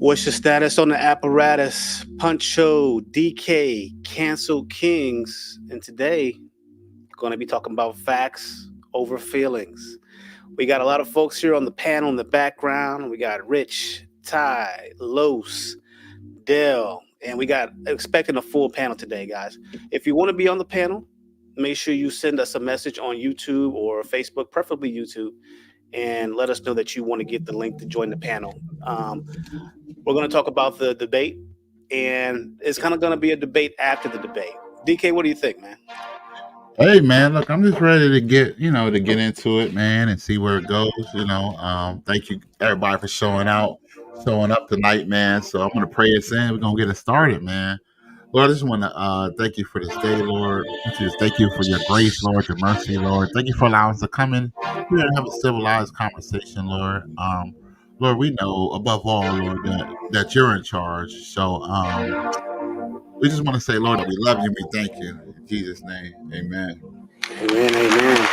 What's your status on the apparatus? Punch Show, DK, Cancel Kings. And today, going to be talking about facts over feelings. We got a lot of folks here on the panel in the background. We got Rich, Ty, Los, Dell, and we got expecting a full panel today, guys. If you want to be on the panel, make sure you send us a message on YouTube or Facebook, preferably YouTube, and let us know that you want to get the link to join the panel. We're going to talk about the debate, and it's kind of going to be a debate after the debate. DK, what do you think, man? Hey man, look, I'm just ready to get into it, man, and see where it goes. Thank you everybody for showing up tonight, man. So I'm gonna pray us in. We're gonna get it started, man. Lord, I just want to thank you for this day, Lord. I just thank you for your grace, Lord, your mercy, Lord. Thank you for allowing us to come in here and have a civilized conversation, Lord. Lord, we know above all, Lord, that you're in charge. So we just want to say, Lord, that we love you and we thank you. In Jesus' name, amen. Amen, amen.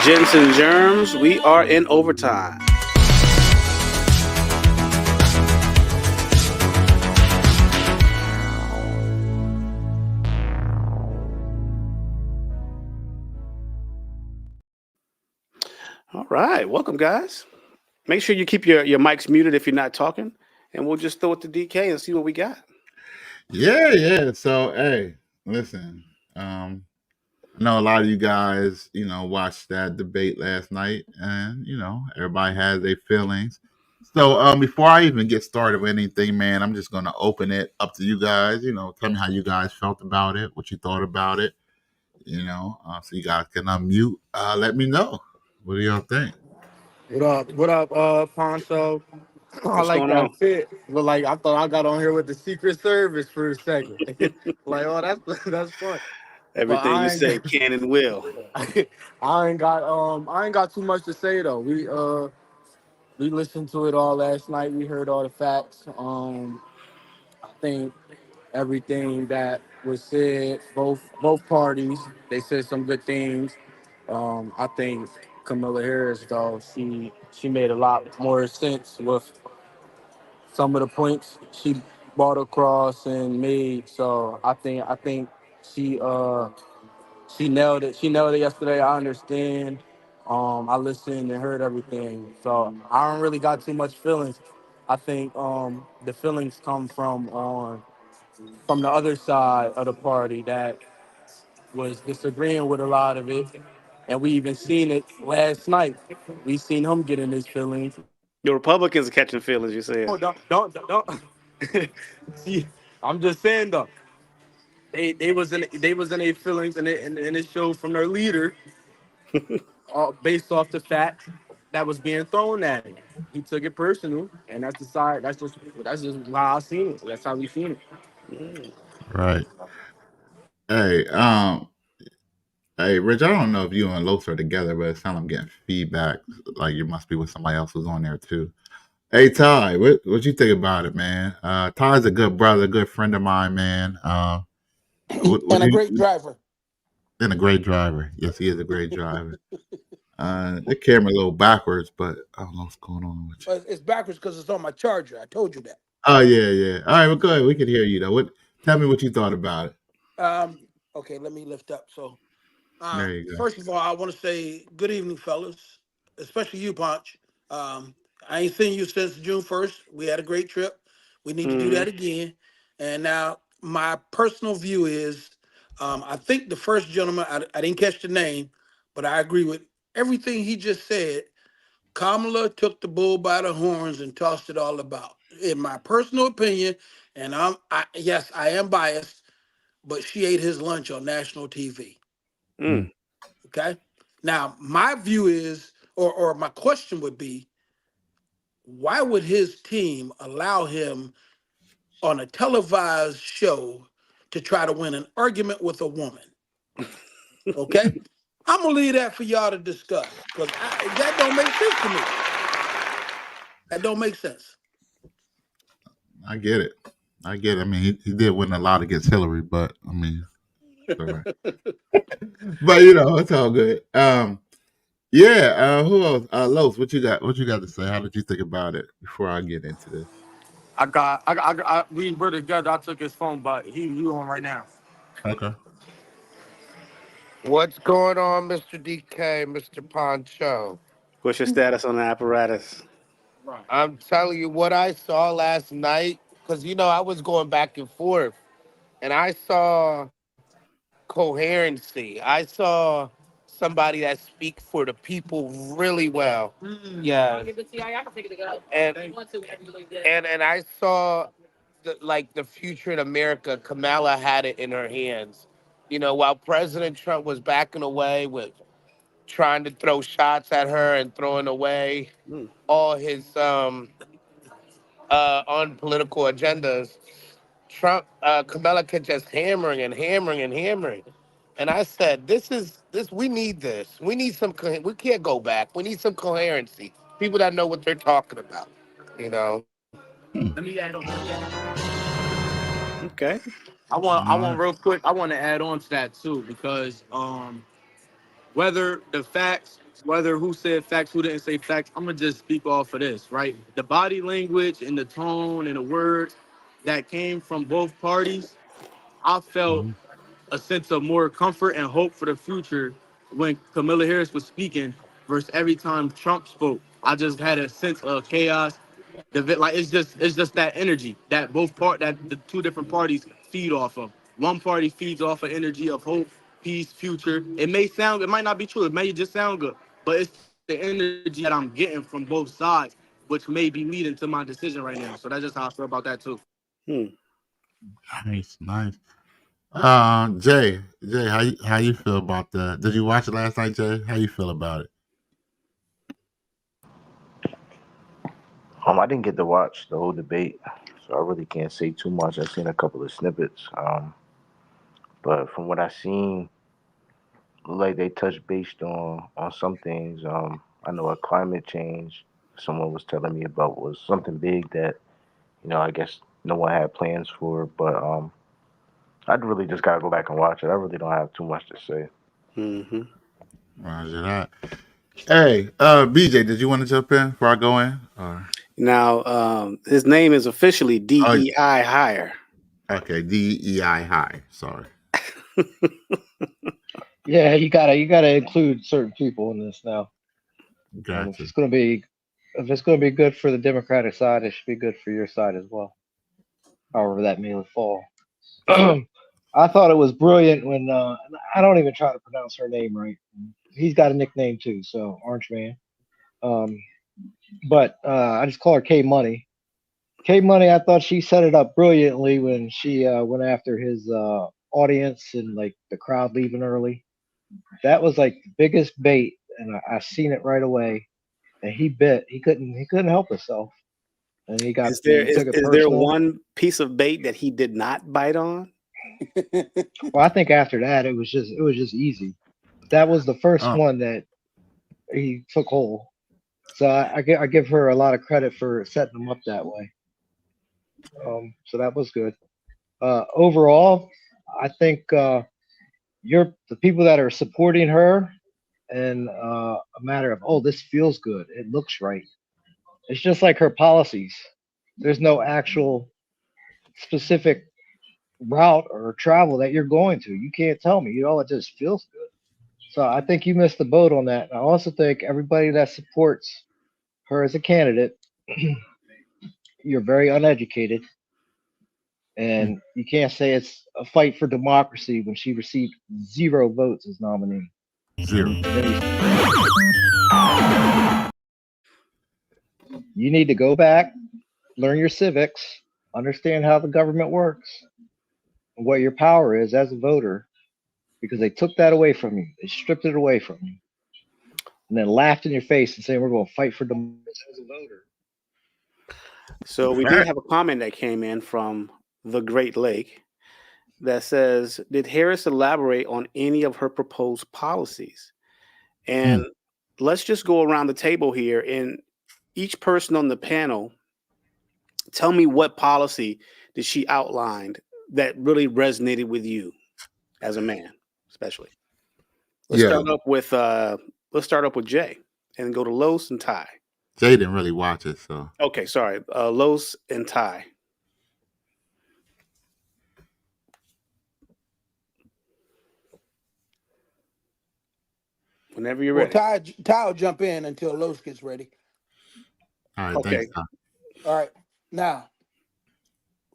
Gents and germs, we are in overtime. All right, welcome, guys. Make sure you keep your mics muted if you're not talking, and we'll just throw it to DK and see what we got. Yeah. So, hey, listen. I know a lot of you guys, watched that debate last night, and everybody has their feelings. So, before I even get started with anything, man, I'm just gonna open it up to you guys. Tell me how you guys felt about it, what you thought about it. So you guys can unmute. Let me know. What do y'all think? What up? What up, Poncho? I What's like going on? that fit. Look like I thought I got on here with the Secret Service for a second. Like, oh, that's fun. But Everything you say can and will. I ain't got too much to say though. We listened to it all last night. We heard all the facts. I think everything that was said, both parties, they said some good things. I think Camilla Harris though, she made a lot more sense with some of the points she brought across and made. So I think she she nailed it. She nailed it yesterday. I understand. I listened and heard everything. So I don't really got too much feelings. I think the feelings come from the other side of the party that was disagreeing with a lot of it. And we even seen it last night. We seen him get in his feelings. The Republicans are catching feelings, you said. Oh, don't. See, I'm just saying though. They was in their feelings and it showed from their leader, based off the fact that was being thrown at him. He took it personal, and that's the side. That's just how I seen it. That's how we seen it. Mm. Right. Hey, hey, Rich. I don't know if you and Los are together, but it sounds like I'm getting feedback. Like you must be with somebody else who's on there too. Hey, Ty, what you think about it, man? Ty's a good brother, good friend of mine, man. What And a you great driver. and a great driver. Yes, he is a great driver. The camera a little backwards, but I don't know what's going on with you. But it's backwards because it's on my charger. I told you that. Oh yeah. All right, well, go ahead. We can hear you though. Tell me what you thought about it. Um, okay, let me lift up. So, There you go. first of all, I want to say good evening, fellas, especially you, Punch. Um, I ain't seen you since June 1st. We had a great trip. We need to do Mm. that again. And now, my personal view is, I think the first gentleman, I didn't catch the name, but I agree with everything he just said. Kamala took the bull by the horns and tossed it all about. In my personal opinion, and yes, I am biased, but she ate his lunch on national TV. Mm. Mm. Okay. Now, my view is, or my question would be, why would his team allow him on a televised show to try to win an argument with a woman? Okay. I'm gonna leave that for y'all to discuss because that don't make sense to me. That don't make sense. I get it. I get it. I mean, he did win a lot against Hillary, but I mean, it's all right. But it's all good. Yeah. Who else? Los, what you got? What you got to say? How did you think about it before I get into this? we were together. I took his phone, but he on right now. Okay. What's going on, Mr. DK, Mr. Poncho? What's your status on the apparatus? Right. I'm telling you what I saw last night, because I was going back and forth, and I saw coherency. I saw somebody that speaks for the people really well. Yeah. And I saw the future in America. Kamala had it in her hands. While President Trump was backing away with trying to throw shots at her and throwing away Hmm. all his unpolitical agendas, Kamala kept just hammering and hammering and hammering. And I said, we need this. We need we can't go back. We need some coherency. People that know what they're talking about, you know. Let me add on. Okay. I All want right. real quick. I want to add on to that too because whether the facts, whether who said facts, who didn't say facts, I'm gonna just speak off of this, right? The body language and the tone and the words that came from both parties, I felt Mhm. a sense of more comfort and hope for the future when Kamala Harris was speaking versus every time Trump spoke. I just had a sense of chaos. Like it's just that energy that that the two different parties feed off of. One party feeds off of energy of hope, peace, future. It might not be true. It may just sound good, but it's the energy that I'm getting from both sides, which may be leading to my decision right now. So that's just how I feel about that too. Hmm. Nice, nice. Jay, how you feel about that? Did you watch it last night, Jay? How you feel about it? I didn't get to watch the whole debate, so I really can't say too much. I've seen a couple of snippets, but from what I've seen, look like they touched based on some things. I know a climate change. Someone was telling me about was something big that I guess no one had plans for, but I'd really just gotta go back and watch it. I really don't have too much to say. Mm-hmm. Roger that. Hey, BJ, did you want to jump in before I go in? Now, his name is officially Oh, DEI hire. okay, DEI high. Sorry. Yeah, you gotta include certain people in this now. If Gotcha. it's gonna be good for the Democratic side, it should be good for your side as well. However that may fall. I thought it was brilliant when I don't even try to pronounce her name right. He's got a nickname too, so Orange Man. Um, but I just call her K Money. K Money, I thought she set it up brilliantly when she went after his audience and like the crowd leaving early. That was like the biggest bait, and I seen it right away. And he bit. He couldn't help himself, and he took it Is there personal. one piece of bait that he did not bite on? Well, I think after that it was just easy. That was the first Oh, one that he took hold. So I give her a lot of credit for setting them up that way. So that was good. Overall, I think the people that are supporting her and a matter of, oh, this feels good, it looks right. It's just like her policies. There's no actual specific route or travel that you're going to. You can't tell me. It just feels good. So I think you missed the boat on that. And I also think everybody that supports her as a candidate, you're very uneducated, and you can't say it's a fight for democracy when she received 0 votes as nominee. 0. Then you need to go back, learn your civics, understand how the government works, and what your power is as a voter, because they took that away from you. They stripped it away from you, and then laughed in your face and saying we're going to fight for democracy as a voter. So we did have a comment that came in from the Great Lake that says, "Did Harris elaborate on any of her proposed policies?" And let's just go around the table here, and each person on the panel, tell me what policy did she outlined that really resonated with you as a man, especially. Let's Yeah, start up with Jay, and go to Los and Ty. Jay didn't really watch it, so Okay, sorry, Los and Ty. Whenever you're Well, ready. Ty will jump in until Los gets ready. All right, Okay. thanks, Ty. All right. Now,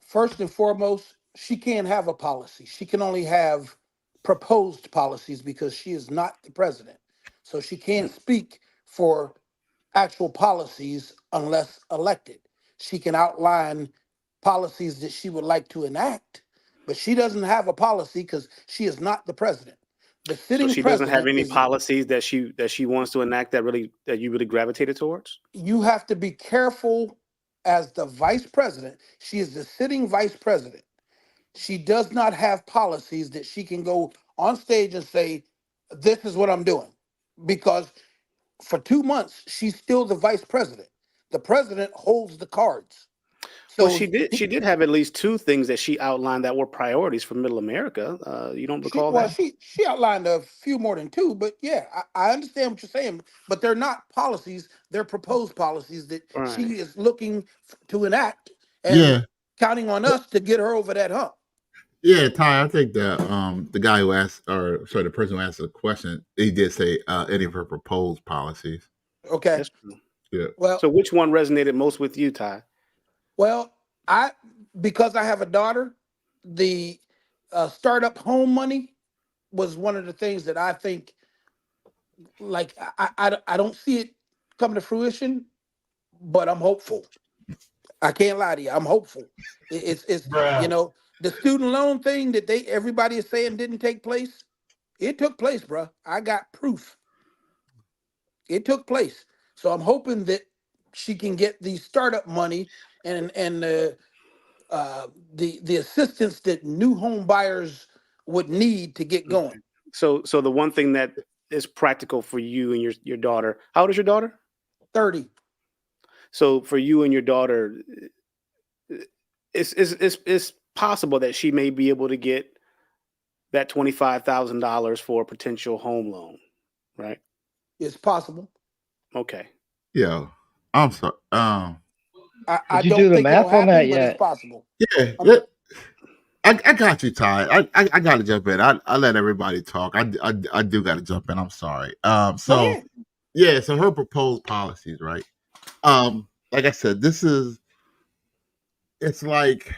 first and foremost, she can't have a policy. She can only have proposed policies because she is not the president. So she can't speak for actual policies unless elected. She can outline policies that she would like to enact, but she doesn't have a policy because she is not the president. The So sitting she doesn't have president any is, policies that she wants to enact that you really gravitated towards. you have to be careful as the vice president. She is the sitting vice president. She does not have policies that she can go on stage and say, this is what I'm doing. Because for 2 months, she's still the vice president. The president holds the cards. Well, So she did have at least two things that she outlined that were priorities for Middle America. You don't recall that? she outlined a few more than two, but yeah, I understand what you're saying. But they're not policies; they're proposed policies that she Right. is looking to enact and Yeah, counting on us to get her over that hump. yeah, Ty. I think the guy who asked, or sorry, the person who asked the question, he did say any of her proposed policies. Okay. That's true. Yeah. Well, So which one resonated most with you, Ty? well, I because I have a daughter, the startup home money was one of the things that I think, like, I don't see it come to fruition, but I'm hopeful. I can't lie to you. I'm hopeful. It's the student loan thing that everybody is saying didn't take place. It took place, bro. I got proof. It took place. So I'm hoping that she can get the startup money and the assistance that new home buyers would need to get going. So the one thing that is practical for you and your daughter. How old is your daughter? 30. So for you and your daughter, it's possible that she may be able to get that $25,000 for a potential home loan, right? It's possible. Okay. Yeah. I'm sorry. I Did you don't do the think it'll math on happen, that but yet? it's possible. Yeah. I got you, Ty. I got to jump in. I let everybody talk. I do got to jump in. I'm sorry. Go So ahead. yeah. So her proposed policies, right? Like I said, it's like,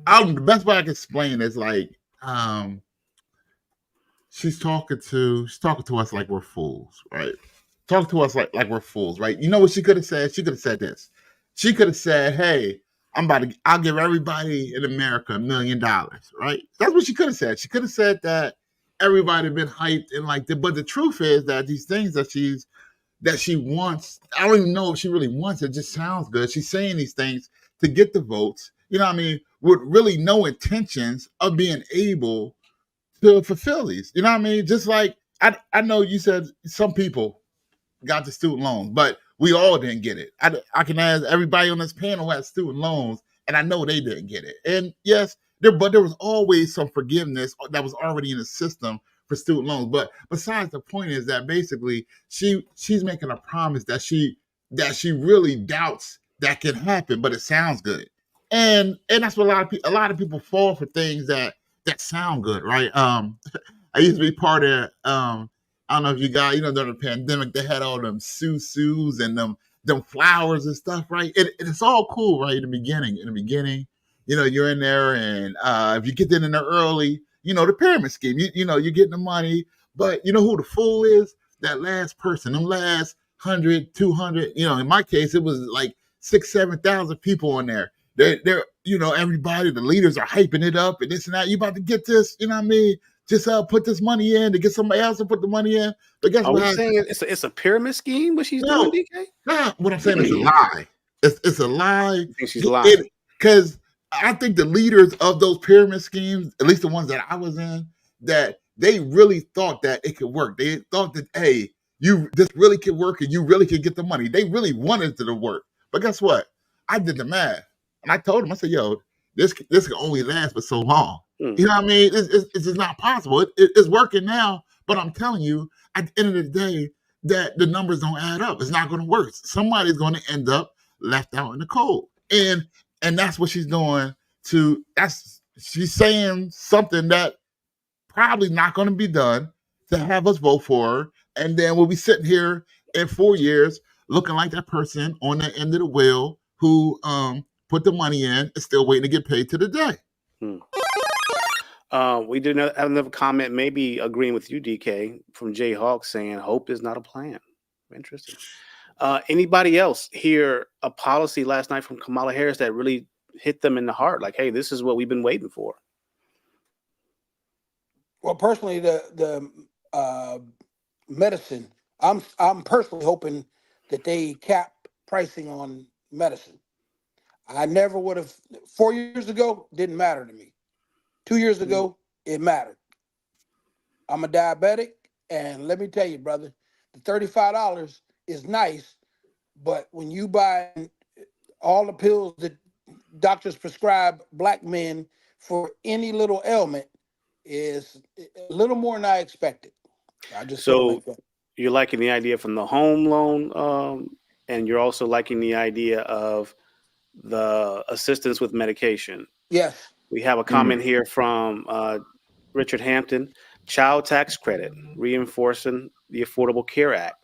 the best way I can explain it is like, she's talking to us like we're fools, right? Talk to us like we're fools, right? You know what she could have said? She could have said this. She could have said, "Hey, I'll give everybody in America $1 million," right? That's what she could have said. She could have said that everybody been hyped and like that. But the truth is that these things that she wants, I don't even know if she really wants it. Just sounds good. She's saying these things to get the votes. You know what I mean? With really no intentions of being able to fulfill these. You know what I mean? Just like I know you said some people got the student loans, but we all didn't get it. I can ask everybody on this panel who has student loans, and I know they didn't get it. And yes, but there was always some forgiveness that was already in the system for student loans. But besides, the point is that basically she's making a promise that she really doubts that can happen, but it sounds good. And that's what a lot of people fall for things that sound good, right? I used to be part of I don't know if you guys, during the pandemic, they had all them susus and them flowers and stuff, right? It's all cool, right? In the beginning, you're in there, and if you get in there early, the pyramid scheme, you're getting the money, but you know who the fool is? That last person, them last 100, 200, in my case, it was like 6,000-7,000 people in there. They're everybody, the leaders are hyping it up and this and that. You about to get this, you know what I mean? Just put this money in to get somebody else to put the money in. But guess Are what we happened? saying it's a pyramid scheme? What she's doing, No, DK? nah, what I'm saying is a lie. It's a lie. I think she's lying. Because I think the leaders of those pyramid schemes, at least the ones that I was in, that they really thought that it could work. They thought that, hey, this really could work and you really could get the money. They really wanted it to work. But guess what? I did the math. And I told them, I said, yo, this can only last for so long. You know what I mean? It's just not possible. It's working now, but I'm telling you, at the end of the day, that the numbers don't add up. It's not going to work. Somebody's going to end up left out in the cold, and that's what she's doing. She's saying something that probably not going to be done to have us vote for her and then we'll be sitting here in 4 years looking like that person on the end of the wheel who put the money in and still waiting to get paid to the day. We did have another comment, maybe agreeing with you, DK, from Jay Hawk saying hope is not a plan. Interesting. Anybody else hear a policy last night from Kamala Harris that really hit them in the heart? Like, hey, this is what we've been waiting for. Well, personally, the medicine, I'm personally hoping that they cap pricing on medicine. I never would have. 4 years ago, didn't matter to me. 2 years ago, it mattered. I'm a diabetic, and let me tell you, brother, the $35 is nice, but when you buy all the pills that doctors prescribe black men for any little ailment, is a little more than I expected. I just feel So like that. you're liking the idea from the home loan, and you're also liking the idea of the assistance with medication. Yes. We have a comment here from Richard Hampton. Child tax credit, reinforcing the Affordable Care Act.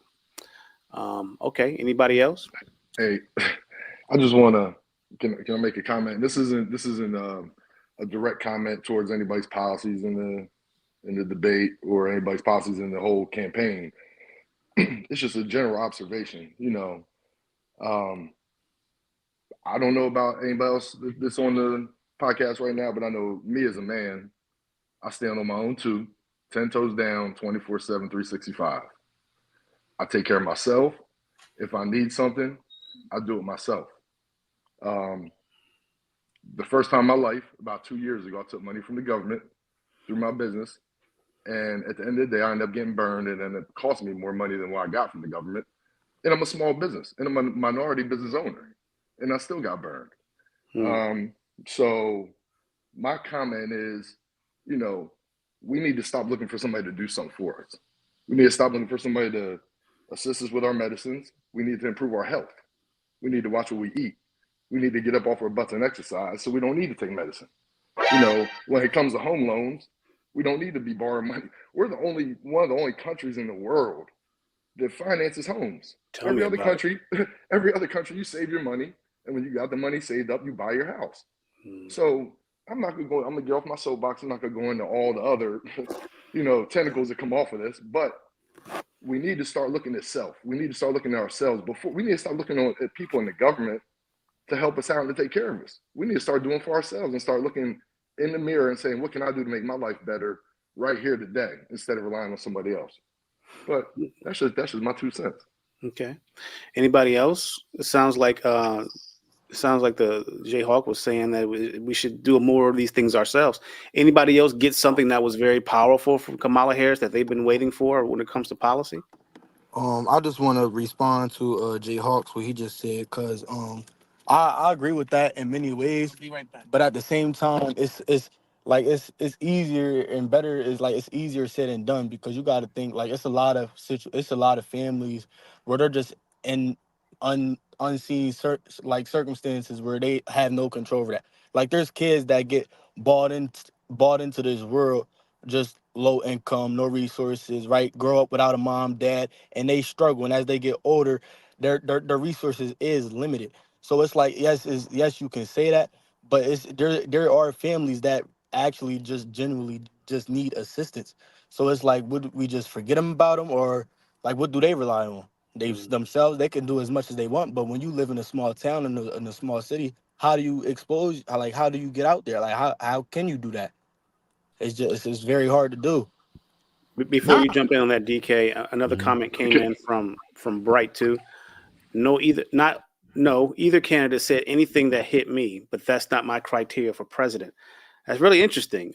Okay, anybody else? Hey, I just want to can I make a comment? This isn't a direct comment towards anybody's policies in the debate or anybody's policies in the whole campaign. It's just a general observation. I don't know about anybody else that's on the podcast right now, but I know me as a man, I stand on my own too, 10 toes down, 24/7, 365. I take care of myself. If I need something, I do it myself. The first time in my life, about 2 years ago, I took money from the government through my business. And at the end of the day, I ended up getting burned, and then it cost me more money than what I got from the government. And I'm a small business, and I'm a minority business owner, and I still got burned. So my comment is, we need to stop looking for somebody to do something for us. We need to stop looking for somebody to assist us with our medicines. We need to improve our health. We need to watch what we eat. We need to get up off our butts and exercise, so we don't need to take medicine. When it comes to home loans, we don't need to be borrowing money. We're one of the only countries in the world that finances homes. Every other country, you save your money, and when you got the money saved up, you buy your house. So I'm gonna get off my soapbox. I'm not gonna go into all the other, tentacles that come off of this, but we need to start looking at self. We need to start looking at ourselves before we need to start looking at people in the government to help us out and to take care of us. We need to start doing for ourselves and start looking in the mirror and saying, what can I do to make my life better right here today instead of relying on somebody else? But that's just my 2 cents. Okay. Anybody else? It sounds like the Jay Hawk was saying that we should do more of these things ourselves. Anybody else get something that was very powerful from Kamala Harris that they've been waiting for when it comes to policy? I just want to respond to Jay Hawks what he just said, because I agree with that in many ways, but at the same time, it's easier and better. It's easier said than done, because you got to think, like, it's a lot of families where they're just in unseen circumstances where they have no control over that. Like, there's kids that get bought into this world, just low income, no resources, right? Grow up without a mom, dad, and they struggle. And as they get older, their resources is limited. So it's like, yes, you can say that, but there are families that actually just genuinely just need assistance. So it's like, would we just forget them about them, or like, what do they rely on? Themselves, they can do as much as they want, but when you live in a small town, in a small city, how do you how do you get out there? Like, how can you do that? It's very hard to do. Before you jump in on that, DK, another comment came in from Bright too. Either candidate said anything that hit me, but that's not my criteria for president. That's really interesting.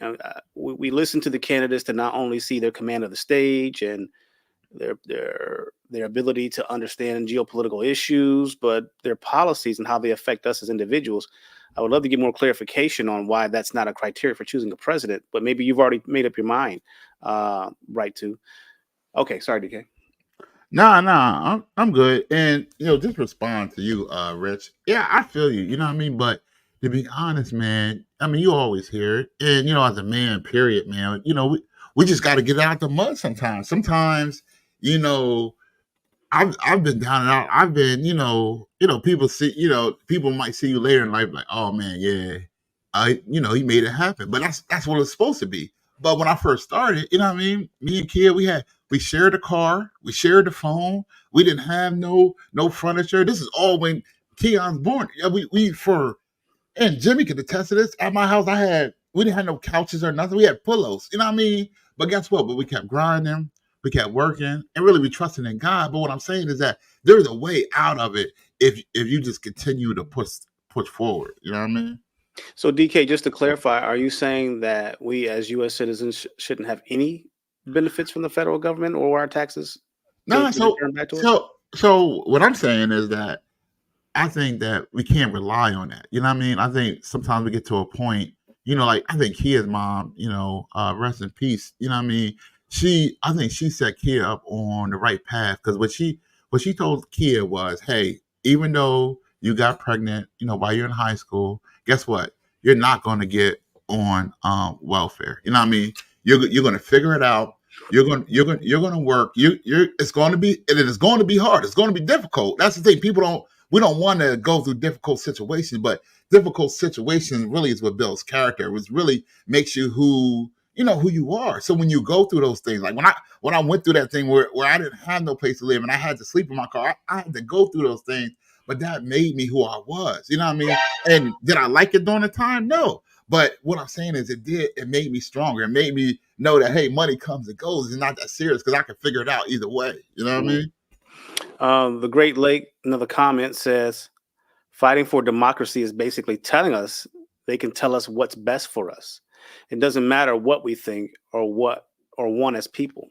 We listen to the candidates to not only see their command of the stage and their ability to understand geopolitical issues, but their policies and how they affect us as individuals. I would love to get more clarification on why that's not a criteria for choosing a president, but maybe you've already made up your mind, right to. Okay, sorry, DK. Nah, I'm good. And just respond to you, Rich. Yeah, I feel you. You know what I mean? But to be honest, man, I mean, you always hear it. And as a man, period, man, we just got to get out the mud sometimes. Sometimes, you know, I've been down and out. I've been, people see, people might see you later in life like, oh man, yeah, he made it happen. But that's what it's supposed to be. But when I first started, you know what I mean? Me and Kid, we shared a car, we shared the phone, we didn't have no furniture. This is all when Keon's born. Yeah, and Jimmy could attest to this. At my house, we didn't have no couches or nothing. We had pillows. You know what I mean? But guess what? But we kept grinding, we kept working, and really we trusted in God. But what I'm saying is that there's a way out of it if you just continue to push forward. You know what I mean? So, DK, just to clarify, are you saying that we as U.S. citizens shouldn't have any benefits from the federal government or our taxes? No, to return back to us? so what I'm saying is that I think that we can't rely on that. You know what I mean? I think sometimes we get to a point, like I think Kia's mom, rest in peace. You know what I mean? I think she set Kia up on the right path because what she told Kia was, hey, even though you got pregnant, while you're in high school, guess what? You're not going to get on welfare. You know what I mean? You're going to figure it out. You're going to work. It's going to be, and it's going to be hard. It's going to be difficult. That's the thing. We don't want to go through difficult situations, but difficult situations really is what builds character. It really makes you who you are. So when you go through those things, like when I went through that thing where I didn't have no place to live and I had to sleep in my car, I had to go through those things, but that made me who I was. You know what I mean? And did I like it during the time? No. But what I'm saying is it made me stronger. It made me know that, hey, money comes and goes. It's not that serious because I can figure it out either way. You know what I mean? The Great Lake, another comment says, fighting for democracy is basically telling us they can tell us what's best for us. It doesn't matter what we think or want as people.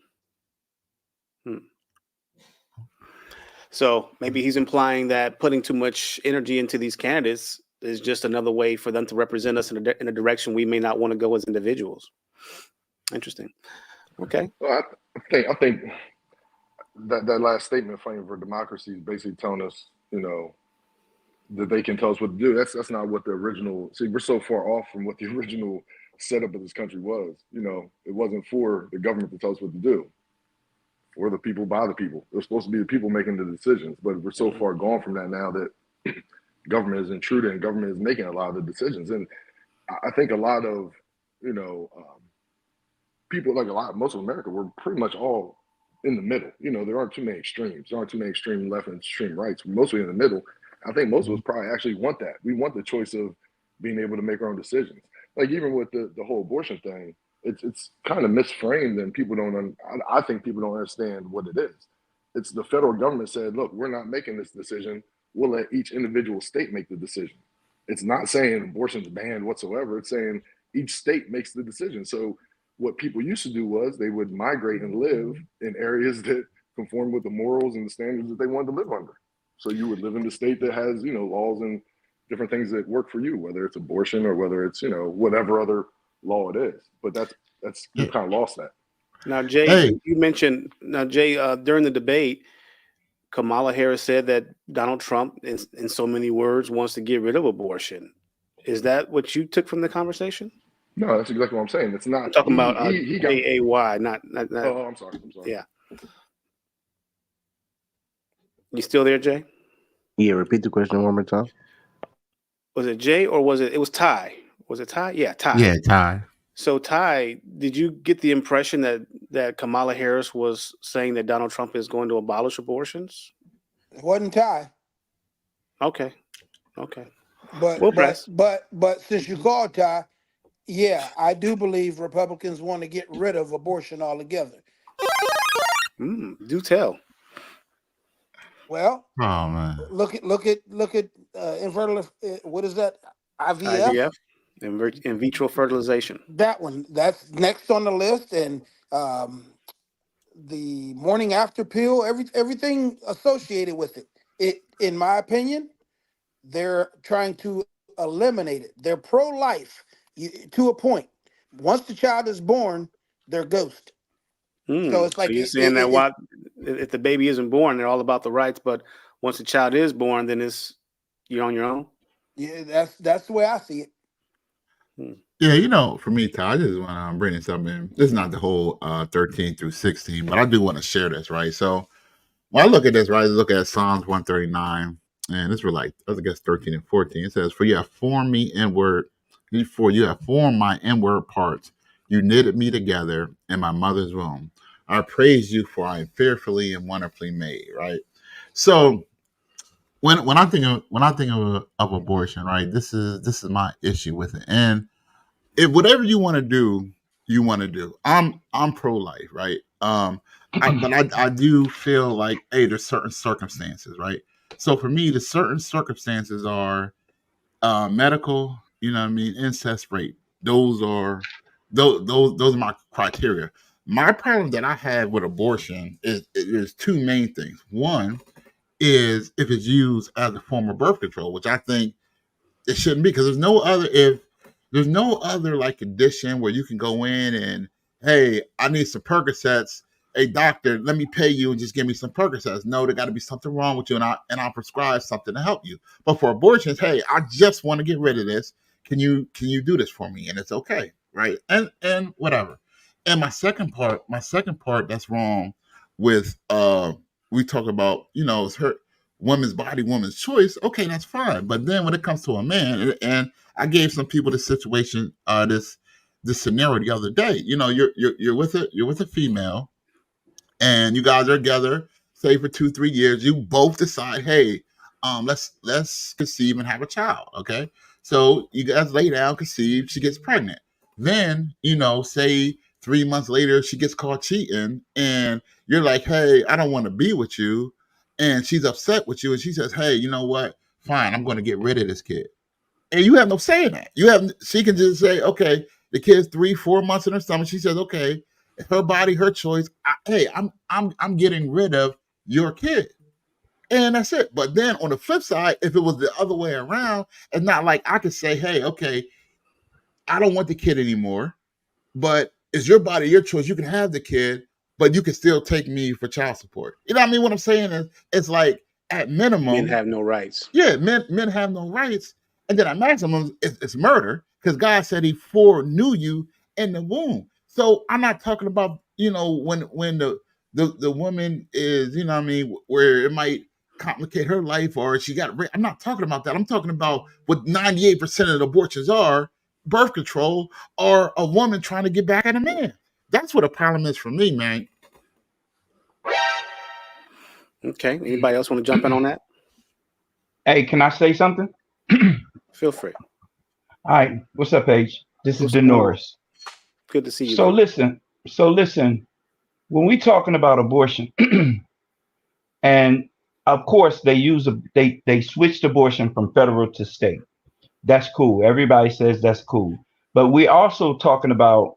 So maybe he's implying that putting too much energy into these candidates is just another way for them to represent us in a direction we may not want to go as individuals. Interesting. Okay. Well, I think that last statement, fighting for democracy, is basically telling us, that they can tell us what to do. That's not what the original. See, we're so far off from what the original setup of this country was. It wasn't for the government to tell us what to do. For the people, by the people. It was supposed to be the people making the decisions, but we're so far gone from that now that government is intruding and government is making a lot of the decisions. And I think a lot of, people, like most of America, we're pretty much all in the middle. There aren't too many extremes. There aren't too many extreme left and extreme rights. We're mostly in the middle. I think most of us probably actually want that. We want the choice of being able to make our own decisions. Like even with the whole abortion thing, it's kind of misframed and people don't. I think people don't understand what it is. It's the federal government said, look, we're not making this decision. We'll let each individual state make the decision. It's not saying abortion's banned whatsoever. It's saying each state makes the decision. So what people used to do was they would migrate and live in areas that conform with the morals and the standards that they wanted to live under. So you would live in the state that has, laws and different things that work for you, whether it's abortion or whether it's, whatever other law it is. But that's you kind of lost that. Now, Jay, you mentioned during the debate, Kamala Harris said that Donald Trump, in so many words, wants to get rid of abortion. Is that what you took from the conversation? No, that's exactly what I'm saying. It's not. I'm talking about AAY, not. Oh, I'm sorry. Yeah. You still there, Jay? Yeah, repeat the question one more time. Was it Jay or was it was Ty? Was it Ty? Yeah, Ty. Yeah, Ty. So Ty, did you get the impression that Kamala Harris was saying that Donald Trump is going to abolish abortions? It wasn't Ty. Okay. But since you called Ty, yeah, I do believe Republicans want to get rid of abortion altogether. Do tell. Oh Well, man, look at infertile. What is that? IVF. In vitro fertilization. That one. That's next on the list, and the morning after pill. Everything associated with it. In my opinion, they're trying to eliminate it. They're pro-life to a point. Once the child is born, they're ghost. So it's like you're saying that if the baby isn't born, they're all about the rights, but once the child is born, then you're on your own. Yeah, that's the way I see it. Yeah, for me, Ty, I just want to bring something. This is not the whole 13 through 16, but I do want to share this, right? So when I look at this, right, I look at Psalms 139, and this was like, I guess 13 and 14. It says, For you have formed me inward, for you have formed my inward parts. You knitted me together in my mother's womb. I praise you, for I am fearfully and wonderfully made, right? So when I think of abortion, right, this is my issue with it. And if whatever you want to do, you want to do. I'm pro life, right? But I do feel like, hey, there's certain circumstances, right? So for me, the certain circumstances are medical, incest, rape. Those are those are my criteria. My problem that I have with abortion is two main things. One is if it's used as a form of birth control, which I think it shouldn't be, because there's no other like condition where you can go in and, hey, I need some Percocets. Hey doctor, let me pay you and just give me some Percocets. No, there got to be something wrong with you, and I'll prescribe something to help you. But for abortions, hey, I just want to get rid of this. Can you do this for me? And it's okay, right? And whatever. And my second part that's wrong with we talk about, it's her woman's body, woman's choice. Okay, that's fine. But then when it comes to a man, and I gave some people this situation, this scenario the other day. You're with a female, and you guys are together, say for 2-3 years. You both decide, hey, let's conceive and have a child. Okay, so you guys lay down, conceive. She gets pregnant. Then say 3 months later, she gets caught cheating, and you're like, hey, I don't want to be with you, and she's upset with you, and she says, hey, you know what? Fine, I'm going to get rid of this kid. And you have no say in that. She can just say, okay, the kid's 3-4 months in her stomach. She says, okay, it's her body, her choice. Hey, I'm getting rid of your kid. And that's it. But then on the flip side, if it was the other way around, it's not like I could say, hey, okay, I don't want the kid anymore, but it's your body, your choice. You can have the kid, but you can still take me for child support. You know what I mean? What I'm saying is, it's like at minimum, Men have no rights. yeah, men have no rights, and then at maximum, it's murder, because God said He foreknew you in the womb. So I'm not talking about when the woman is, what I mean, where it might complicate her life, or she got raped. I'm not talking about that. I'm talking about what 98% of the abortions are: birth control, or a woman trying to get back at a man. That's what a problem is for me, man. Okay. Anybody else want to jump in on that? Hey, can I say something? Feel free. All right. What's up, Paige? This is What's going on? Denoris. Good to see you. So man. listen, when we talking about abortion, and of course they switched abortion from federal to state. That's cool. Everybody says that's cool. But we also talking about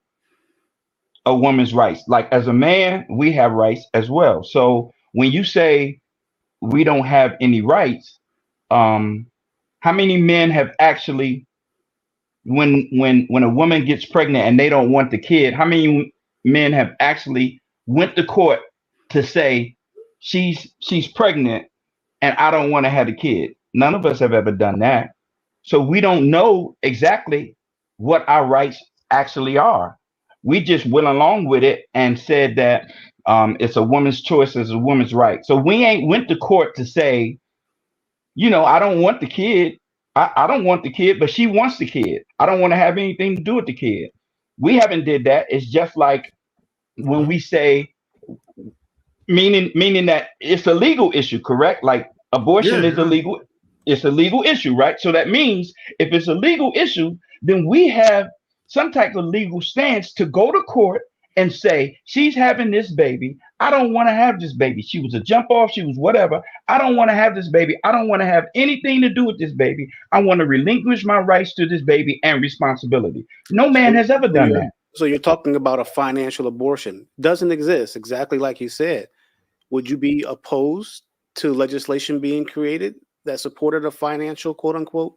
a woman's rights. Like, as a man, we have rights as well. So when you say we don't have any rights, how many men have actually, when a woman gets pregnant and they don't want the kid, how many men have actually went to court to say she's pregnant and I don't want to have the kid? None of us have ever done that. So we don't know exactly what our rights actually are. We just went along with it and said that it's a woman's choice, it's a woman's right. So we ain't went to court to say, I don't want the kid. I don't want the kid, but she wants the kid. I don't want to have anything to do with the kid. We haven't did that. It's just like when we say, meaning that it's a legal issue, correct? Like, abortion is illegal. It's a legal issue, right? So that means if it's a legal issue, then we have some type of legal stance to go to court and say, she's having this baby. I don't want to have this baby. She was a jump off. She was whatever. I don't want to have this baby. I don't want to have anything to do with this baby. I want to relinquish my rights to this baby and responsibility. No man has ever done that. So you're talking about a financial abortion. Doesn't exist, exactly like you said. Would you be opposed to legislation being created that supported a financial, quote unquote,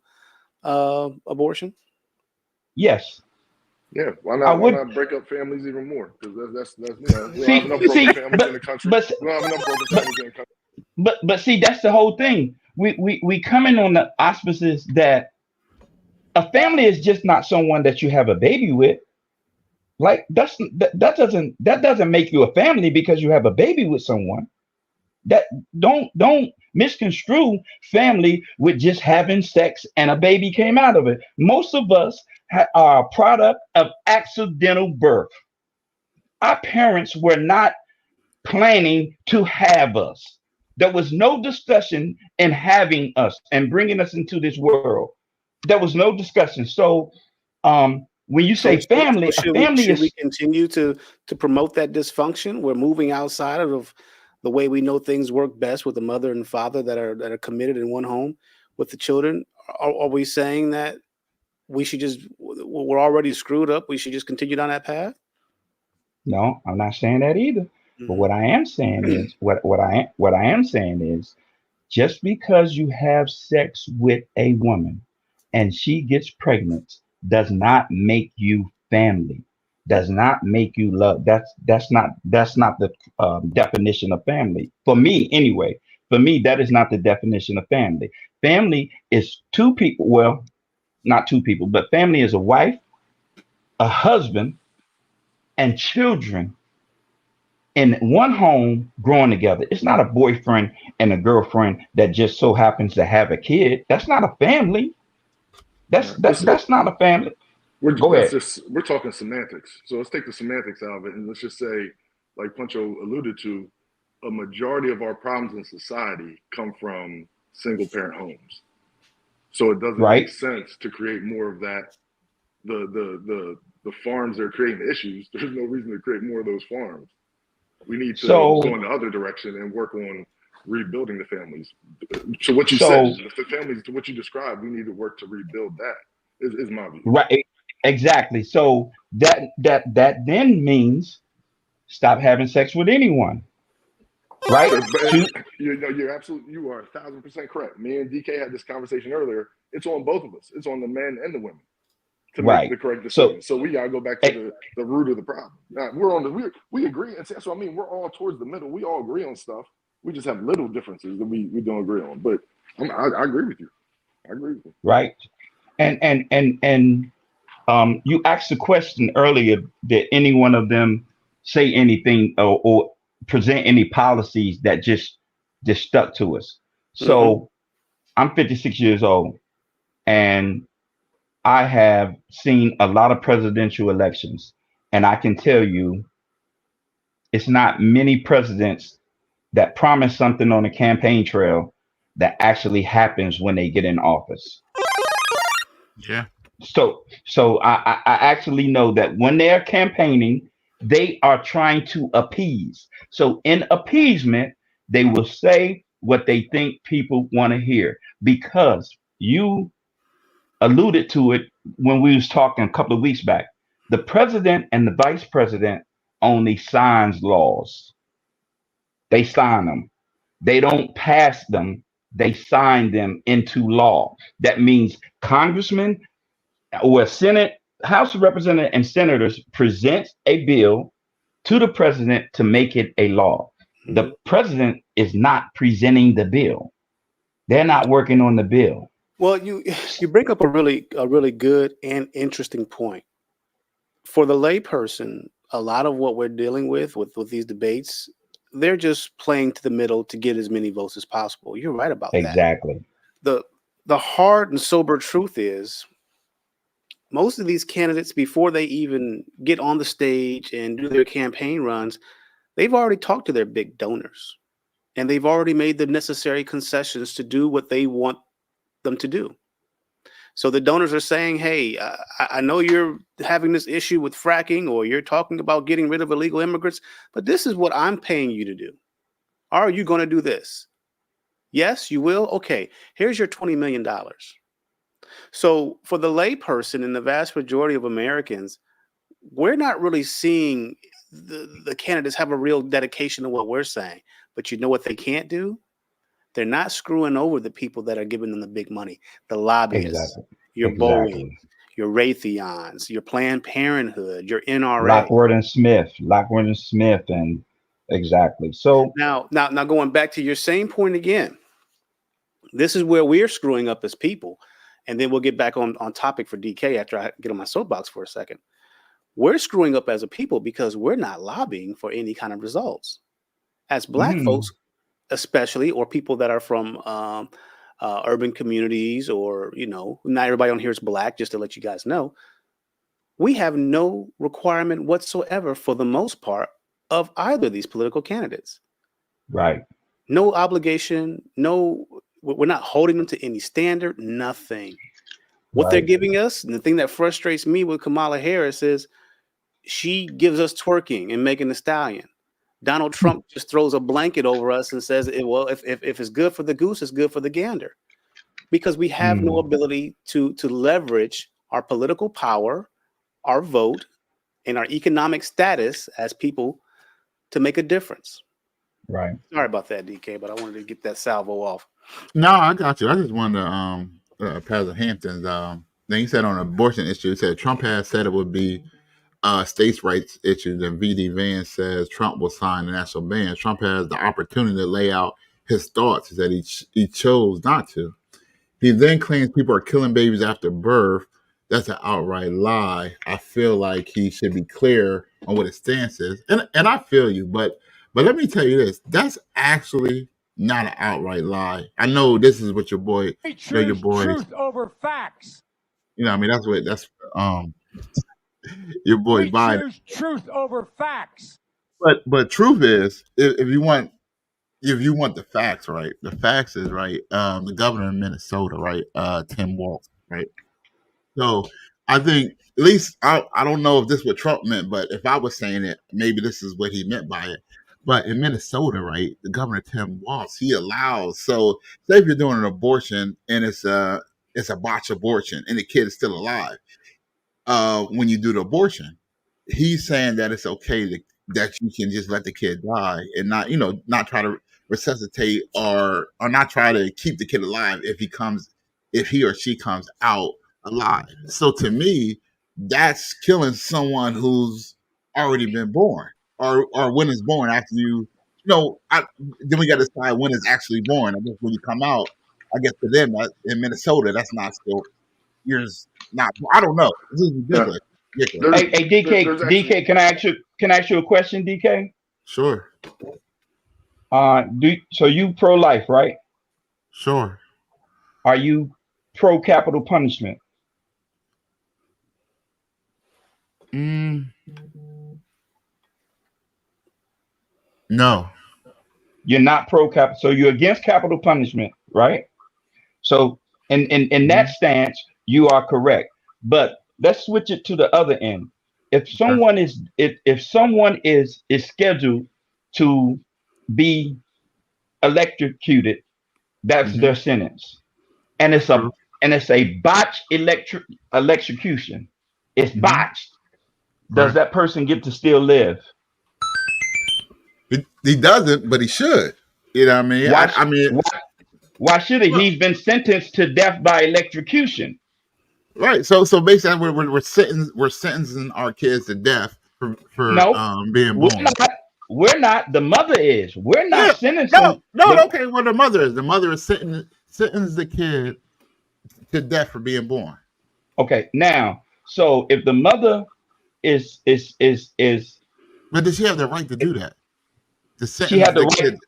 abortion? Yes. Yeah, why not break up families even more? Because that's we don't have enough broken families in the country. We don't have enough broken families in the country. But see, that's the whole thing. We coming on the auspices that a family is just not someone that you have a baby with. Like that doesn't make you a family because you have a baby with someone. That don't misconstrue family with just having sex and a baby came out of it. Most of us are a product of accidental birth. Our parents were not planning to have us. There was no discussion in having us and bringing us into this world. There was no discussion. So when you say family, a family should we is continue to promote that dysfunction? We're moving outside of the way we know things work best with the mother and father that are committed in one home with the children. Are we saying that we should just, we're already screwed up, we should just continue down that path? no, I'm not saying that either. But what I am saying is what I am saying is just because you have sex with a woman and she gets pregnant does not make you family. Does not make you love. That's not the definition of family for me anyway. For me, that is not the definition of family. Family is two people. Well, not two people, but family is a wife, a husband, and children in one home growing together. It's not a boyfriend and a girlfriend that just so happens to have a kid. That's not a family. That's not a family. Go ahead. We're talking semantics. So let's take the semantics out of it and let's just say, like Puncho alluded to, a majority of our problems in society come from single parent homes. So it doesn't make sense to create more of that. The farms that are creating the issues, there's no reason to create more of those farms. We need to go in the other direction and work on rebuilding the families. So what you said, the families, to what you described, we need to work to rebuild that. Is my view. Right. Exactly. So that then means stop having sex with anyone. Right? You're absolutely, you are 1,000% correct. Me and DK had this conversation earlier. It's on both of us. It's on the men and the women to make the correct decision. So we gotta go back to the root of the problem. Now, we agree, and that's what I mean. We're all towards the middle. We all agree on stuff. We just have little differences that we don't agree on. But I agree with you. I agree with you. Right. And you asked the question earlier, did any one of them say anything or present any policies that just stuck to us? So I'm 56 years old and I have seen a lot of presidential elections, and I can tell you it's not many presidents that promise something on the campaign trail that actually happens when they get in office. Yeah. So I actually know that when they're campaigning, they are trying to appease. So in appeasement, they will say what they think people want to hear, because you alluded to it when we was talking a couple of weeks back. The president and the vice president only signs laws. They sign them. They don't pass them. They sign them into law. That means congressmen or Senate, House of Representatives and senators present a bill to the president to make it a law. The president is not presenting the bill. They're not working on the bill. Well, you bring up a really good and interesting point. For the layperson, a lot of what we're dealing with these debates, they're just playing to the middle to get as many votes as possible. You're right about that. Exactly. The hard and sober truth is most of these candidates, before they even get on the stage and do their campaign runs, they've already talked to their big donors and they've already made the necessary concessions to do what they want them to do. So the donors are saying, hey, I know you're having this issue with fracking, or you're talking about getting rid of illegal immigrants, but this is what I'm paying you to do. Are you going to do this? Yes, you will. Okay, here's your $20 million. So for the layperson and the vast majority of Americans, we're not really seeing the candidates have a real dedication to what we're saying. But you know what they can't do? They're not screwing over the people that are giving them the big money, the lobbyists, your Boeing, your Raytheons, your Planned Parenthood, your NRA. Lockwood and Smith, and exactly. So now going back to your same point again, this is where we're screwing up as people. and then we'll get back on topic for DK after I get on my soapbox for a second. We're screwing up as a people because we're not lobbying for any kind of results. As Black folks, especially, or people that are from urban communities, or, you know, not everybody on here is Black, just to let you guys know, we have no requirement whatsoever, for the most part, of either of these political candidates. Right. No obligation, we're not holding them to any standard, nothing. What they're giving us, and the thing that frustrates me with Kamala Harris, is she gives us twerking and Megan Thee Stallion. Donald Trump just throws a blanket over us and says, well, if it's good for the goose, it's good for the gander. Because we have no ability to leverage our political power, our vote, and our economic status as people to make a difference. Right. Sorry about that, DK, but I wanted to get that salvo off. No, I got you. I just wanted to President Hampton's thing he said on abortion issue. He said Trump has said it would be states' rights issues, and VD Vance says Trump will sign the national ban. Trump has the opportunity to lay out his thoughts that he chose not to. He then claims people are killing babies after birth. That's an outright lie. I feel like he should be clear on what his stance is, and I feel you, but let me tell you this: that's actually not an outright lie. I know this is what your boy, truth over facts. You know, I mean, that's your boy Biden. Choose truth over facts. But truth is, if you want the facts, right? The facts is right. The governor of Minnesota, right? Tim Walz, right? So I think, at least I don't know if this is what Trump meant, but if I was saying it, maybe this is what he meant by it. But in Minnesota, right, the governor Tim Walz, he allows. So say if you're doing an abortion and it's a botched abortion and the kid is still alive, when you do the abortion, he's saying that it's okay that you can just let the kid die and not try to resuscitate or not try to keep the kid alive if he or she comes out alive. So to me, that's killing someone who's already been born, or when it's born after then we got to decide when it's actually born. I guess when you come out, I guess to them in Minnesota, that's not still years. Not, I don't know. This is ridiculous. Hey, DK, can I ask you a question, DK? Sure. So you pro-life, right? Sure. Are you pro-capital punishment? No. You're not pro-capital. So you're against capital punishment, right? So in that stance, you are correct. But let's switch it to the other end. If someone is scheduled to be electrocuted, that's their sentence, and it's a botched electrocution. It's botched. Does that person get to still live? He doesn't, but he should. You know what I mean? Why should he? He's been sentenced to death by electrocution. Right. So basically, we're sentencing our kids to death for being born. We're not. The mother is. We're not sentencing. Okay. Well, the mother is. The mother is sentencing the kid to death for being born. Okay. Now, so if the mother is, but does she have the right to do that? She had the right.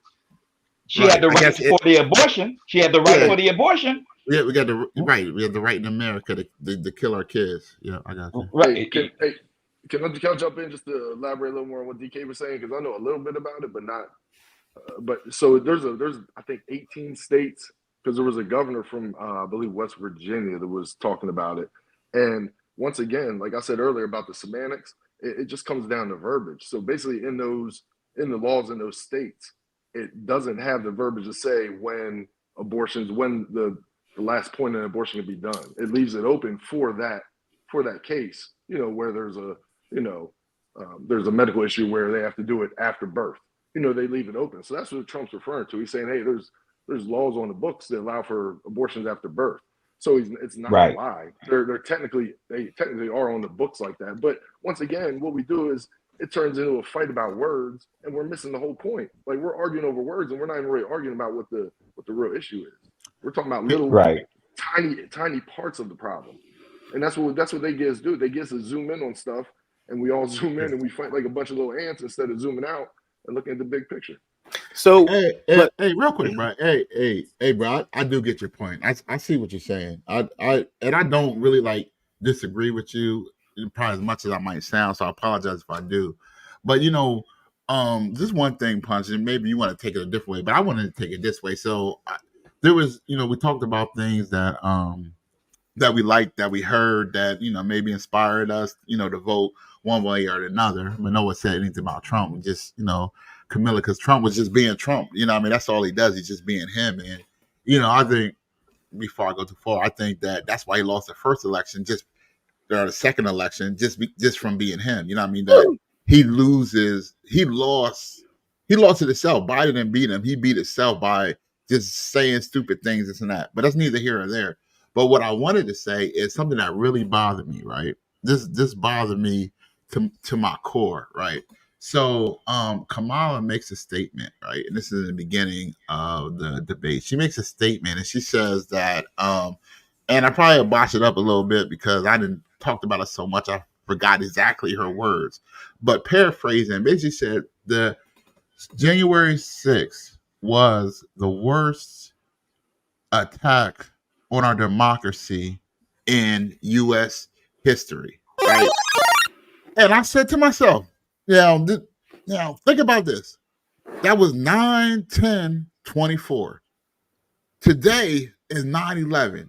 She had the right for the abortion. She had the right for the abortion. Yeah, we got the right. We have the right in America to kill our kids. Yeah, I got you. Right. Can I jump in just to elaborate a little more on what DK was saying, because I know a little bit about it, but not. But so there's I think 18 states, because there was a governor from I believe West Virginia that was talking about it, and once again, like I said earlier about the semantics, it just comes down to verbiage. So basically, in the laws in those states, it doesn't have the verbiage to say when the last point in abortion can be done. It leaves it open for that case, where there's a medical issue where they have to do it after birth. They leave it open. So that's what Trump's referring to. He's saying, hey, there's laws on the books that allow for abortions after birth. So it's not a lie. They technically are on the books like that. But once again, what we do is it turns into a fight about words, and we're missing the whole point. Like, we're arguing over words, and we're not even really arguing about what the real issue is. We're talking about little tiny parts of the problem, and that's what they get us do. They get us to zoom in on stuff, and we all zoom in and we fight like a bunch of little ants instead of zooming out and looking at the big picture. So, hey, real quick, bro. Hey, bro. I do get your point. I see what you're saying. I don't really like disagree with you probably as much as I might sound. So I apologize if I do. But just one thing, Punch, and maybe you want to take it a different way, but I wanted to take it this way. So there was, we talked about things that that we liked, that we heard, that maybe inspired us, to vote one way or another. But no one said anything about Trump. Just Camilla, because Trump was just being Trump. That's all he does. He's just being him. And I think, before I go too far, I think that's why he lost the first election, or the second election, just from being him. That he lost it himself. Biden didn't beat him. He beat himself by just saying stupid things, this and that. But that's neither here or there. But what I wanted to say is something that really bothered me, right? This bothered me to my core, right? So Kamala makes a statement, right? And this is in the beginning of the debate. She makes a statement and she says that, and I probably botched it up a little bit because I didn't talked about it so much, I forgot exactly her words. But paraphrasing, basically said the January 6th was the worst attack on our democracy in U.S. history, right? And I said to myself, think about this. That was 9/10/24. Today is 9/11.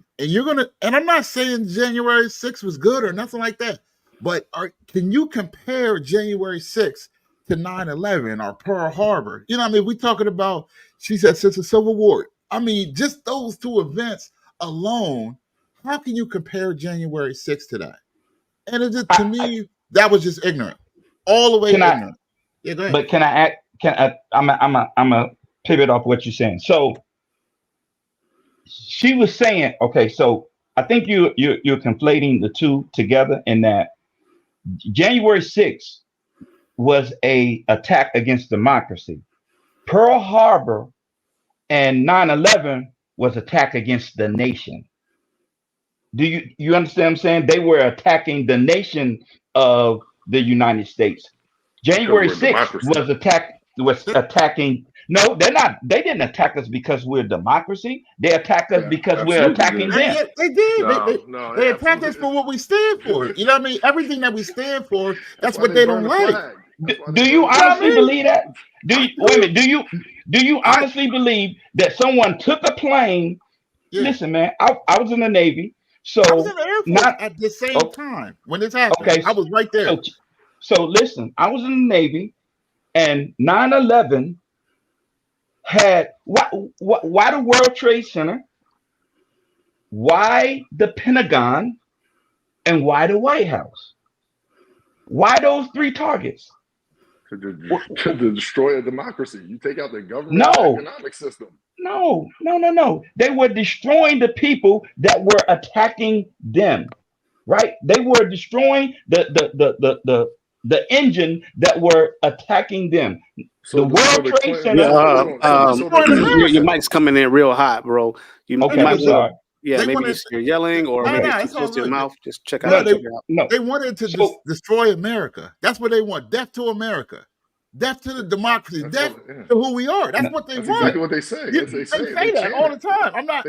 And I'm not saying January 6th was good or nothing like that, but can you compare January 6th to 9/11 or Pearl Harbor? We're talking about, she said, since the Civil War. Just those two events alone, how can you compare January 6th to that? And to me, that was just ignorant. All the way ignorant. Yeah, go ahead. But I'm a pivot off what you're saying. So she was saying, okay, so I think you're conflating the two together, in that January 6th was a attack against democracy. Pearl Harbor and 9/11 was attack against the nation. Do you understand what I'm saying? They were attacking the nation of the United States. January 6th was attacking. No, they're not. They didn't attack us because we're a democracy. They attacked us because we're attacking them. They did. They attacked us for what we stand for. Everything that we stand for, that's what they don't like. Do you honestly believe that? Wait a minute. Do you honestly believe that someone took a plane? Yeah. Listen, man, I was in the Navy, so I was in the Air Force at the same time when this happened. Okay, I was right there. So listen, I was in the Navy, and 9/11 had why the World Trade Center, why the Pentagon, and why the White House? Why those three targets? To destroy a democracy. You take out the government economic system. No. They were destroying the people that were attacking them, right? They were destroying the engine that were attacking them. So the World Trade Center. Your mic's coming in real hot, bro. I'm sorry. Yeah, maybe you're yelling or maybe it's close to your mouth. Just check out. They wanted to destroy America. That's what they want. Death to America. Death to the democracy. Death to who we are. That's what they want. Exactly what they say. They say that all the time. I'm not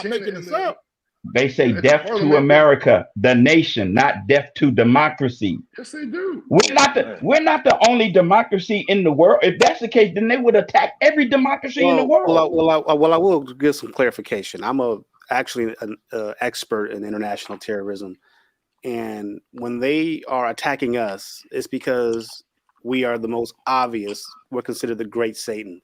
making this up. They say death to America, the nation, not death to democracy. Yes, they do. We're not the only democracy in the world. If that's the case, then they would attack every democracy in the world. Well, I will give some clarification. I'm actually an expert in international terrorism, and when they are attacking us, it's because we are the most obvious. We're considered the great Satan.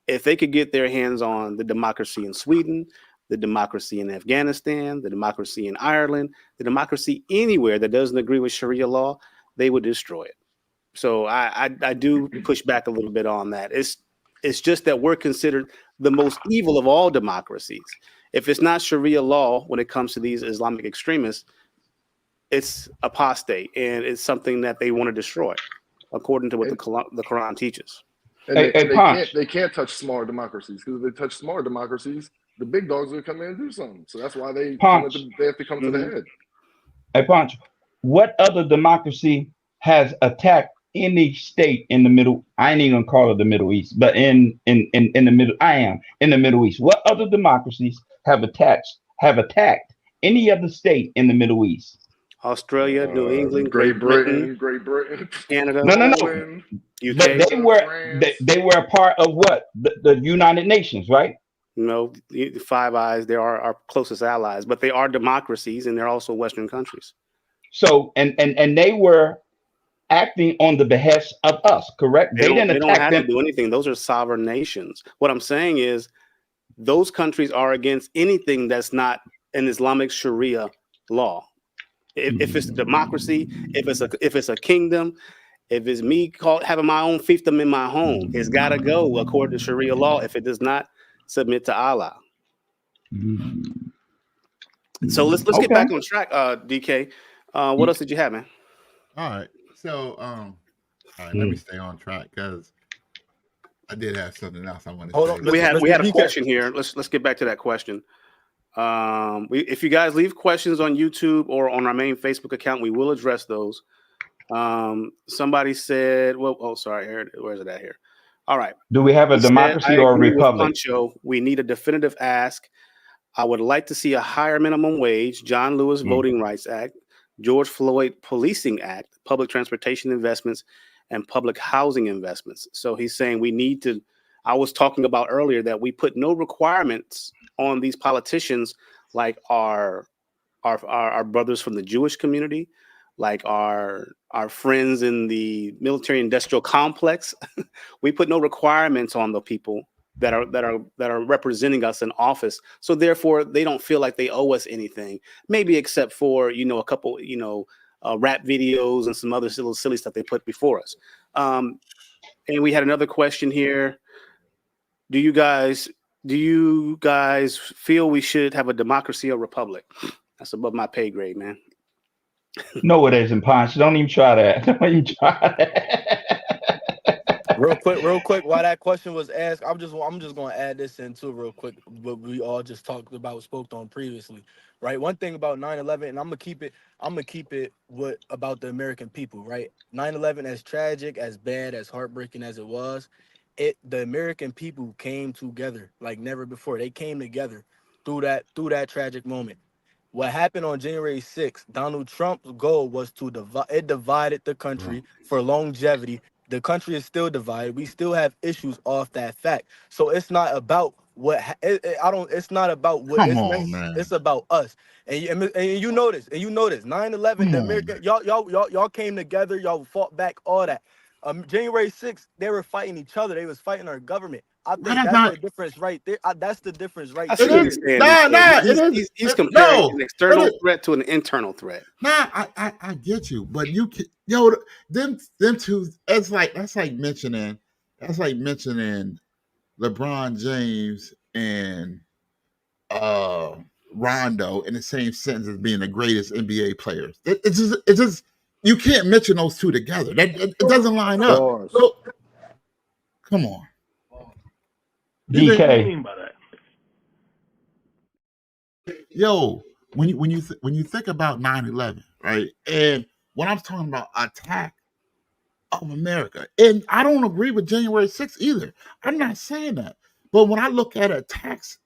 If they could get their hands on the democracy in Sweden, the democracy in Afghanistan, the democracy in Ireland, the democracy anywhere that doesn't agree with Sharia law, they would destroy it. So I do push back a little bit on that. It's just that we're considered the most evil of all democracies. If it's not Sharia law when it comes to these Islamic extremists, it's apostate, and it's something that they want to destroy, according to what the Quran teaches. And they can't touch smaller democracies, because if they touch smaller democracies, the big dogs will come in and do something. So that's why they Punch. they have to come to the head. Hey, Punch, what other democracy has attacked any state in the middle? I ain't even gonna call it the Middle East, but in the middle, I am in the Middle East. What other democracies have attacked any other state in the Middle East? Australia, New England, Great Britain, Canada, No. Poland, UK. But they were a part of what? The United Nations, right? No, the Five Eyes, they are our closest allies, but they are democracies and they're also Western countries. So and they were acting on the behest of us, correct? They don't have them. to do anything. Those are sovereign nations. What I'm saying is those countries are against anything that's not an Islamic Sharia law. If it's a democracy, if it's a kingdom, if it's me having my own fiefdom in my home, it's got to go according to Sharia law. If it does not submit to Allah. So let's get back on track, DK. What else did you have, man? All right. So all right, let me stay on track because I did have something else I want to say. We had a question here. Let's get back to that question. If you guys leave questions on YouTube or on our main Facebook account, we will address those. Somebody said, sorry, where's it at here? All right. Do we have a democracy or a republic? Pancho, we need a definitive ask. I would like to see a higher minimum wage, John Lewis Voting Rights Act, George Floyd Policing Act, public transportation investments, and public housing investments. So he's saying we need to, I was talking about earlier that we put no requirements on these politicians like our brothers from the Jewish community, like our friends in the military industrial complex. We put no requirements on the people that are representing us in office. So therefore they don't feel like they owe us anything, maybe except for, a couple, rap videos and some other little silly stuff they put before us. And we had another question here. Do you guys feel we should have a democracy or republic? That's above my pay grade, man. No, it isn't, Ponch. Don't even try that. Don't even try that. Real quick, while that question was asked, I'm just going to add this in too real quick, what we all just spoke on previously, right? One thing about 9/11, and I'm gonna keep it about the American people, right? 9/11, as tragic, as bad, as heartbreaking as it was, the American people came together like never before. They came together through that tragic moment. What happened on January 6th, Donald Trump's goal was to divided the country for longevity. The country is still divided. We still have issues off that fact. So it's not about it's not about what it's about us. And you notice 9/11, the American, y'all came together, y'all fought back, all that. January 6th, they were fighting each other. They was fighting our government. I think that's the difference right there. That's the difference right there. He's comparing an external threat to an internal threat. I get you, but you can, them two. That's like mentioning LeBron James and Rondo in the same sentence as being the greatest NBA players. It's just you can't mention those two together. It doesn't line up. So, come on. DK. When you think about 9/11, right? And when I'm talking about attack of America, and I don't agree with January 6th either. I'm not saying that. But when I look at attacks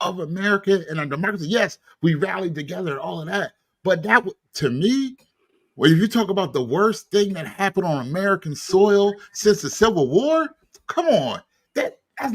of America and our democracy, yes, we rallied together and all of that. But that, to me, well, if you talk about the worst thing that happened on American soil since the Civil War, come on, it's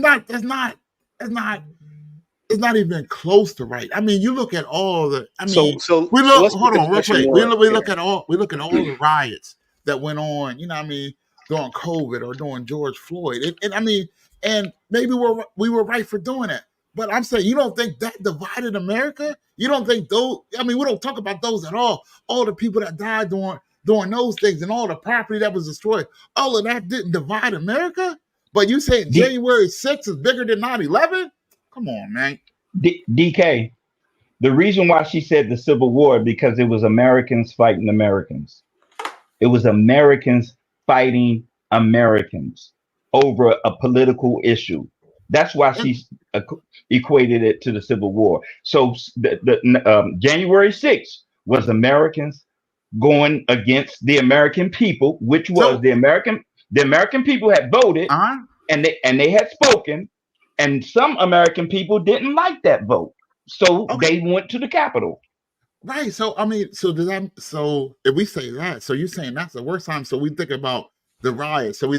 not even close to right. I mean, you look at all the. I mean, we look. Hold on, real quick. We look at all the riots that went on. You know what I mean, during COVID or during George Floyd, and I mean, and maybe we were right for doing that. But I'm saying, you don't think that divided America? You don't think those? I mean, we don't talk about those at all. All the people that died during those things and all the property that was destroyed, all of that didn't divide America. But you say January 6th is bigger than 9/11? Come on, man. DK, the reason why she said the Civil War, because it was Americans fighting Americans. It was Americans fighting Americans over a political issue. That's why she's equated it to the Civil War. So January 6th was Americans going against the American people, which was So, the American people had voted uh-huh. and they had spoken, and some American people didn't like that vote, so Okay. they went to the Capitol. Right. So I mean, so does that? So if we say that, so you're saying that's the worst time. So we think about the riot. So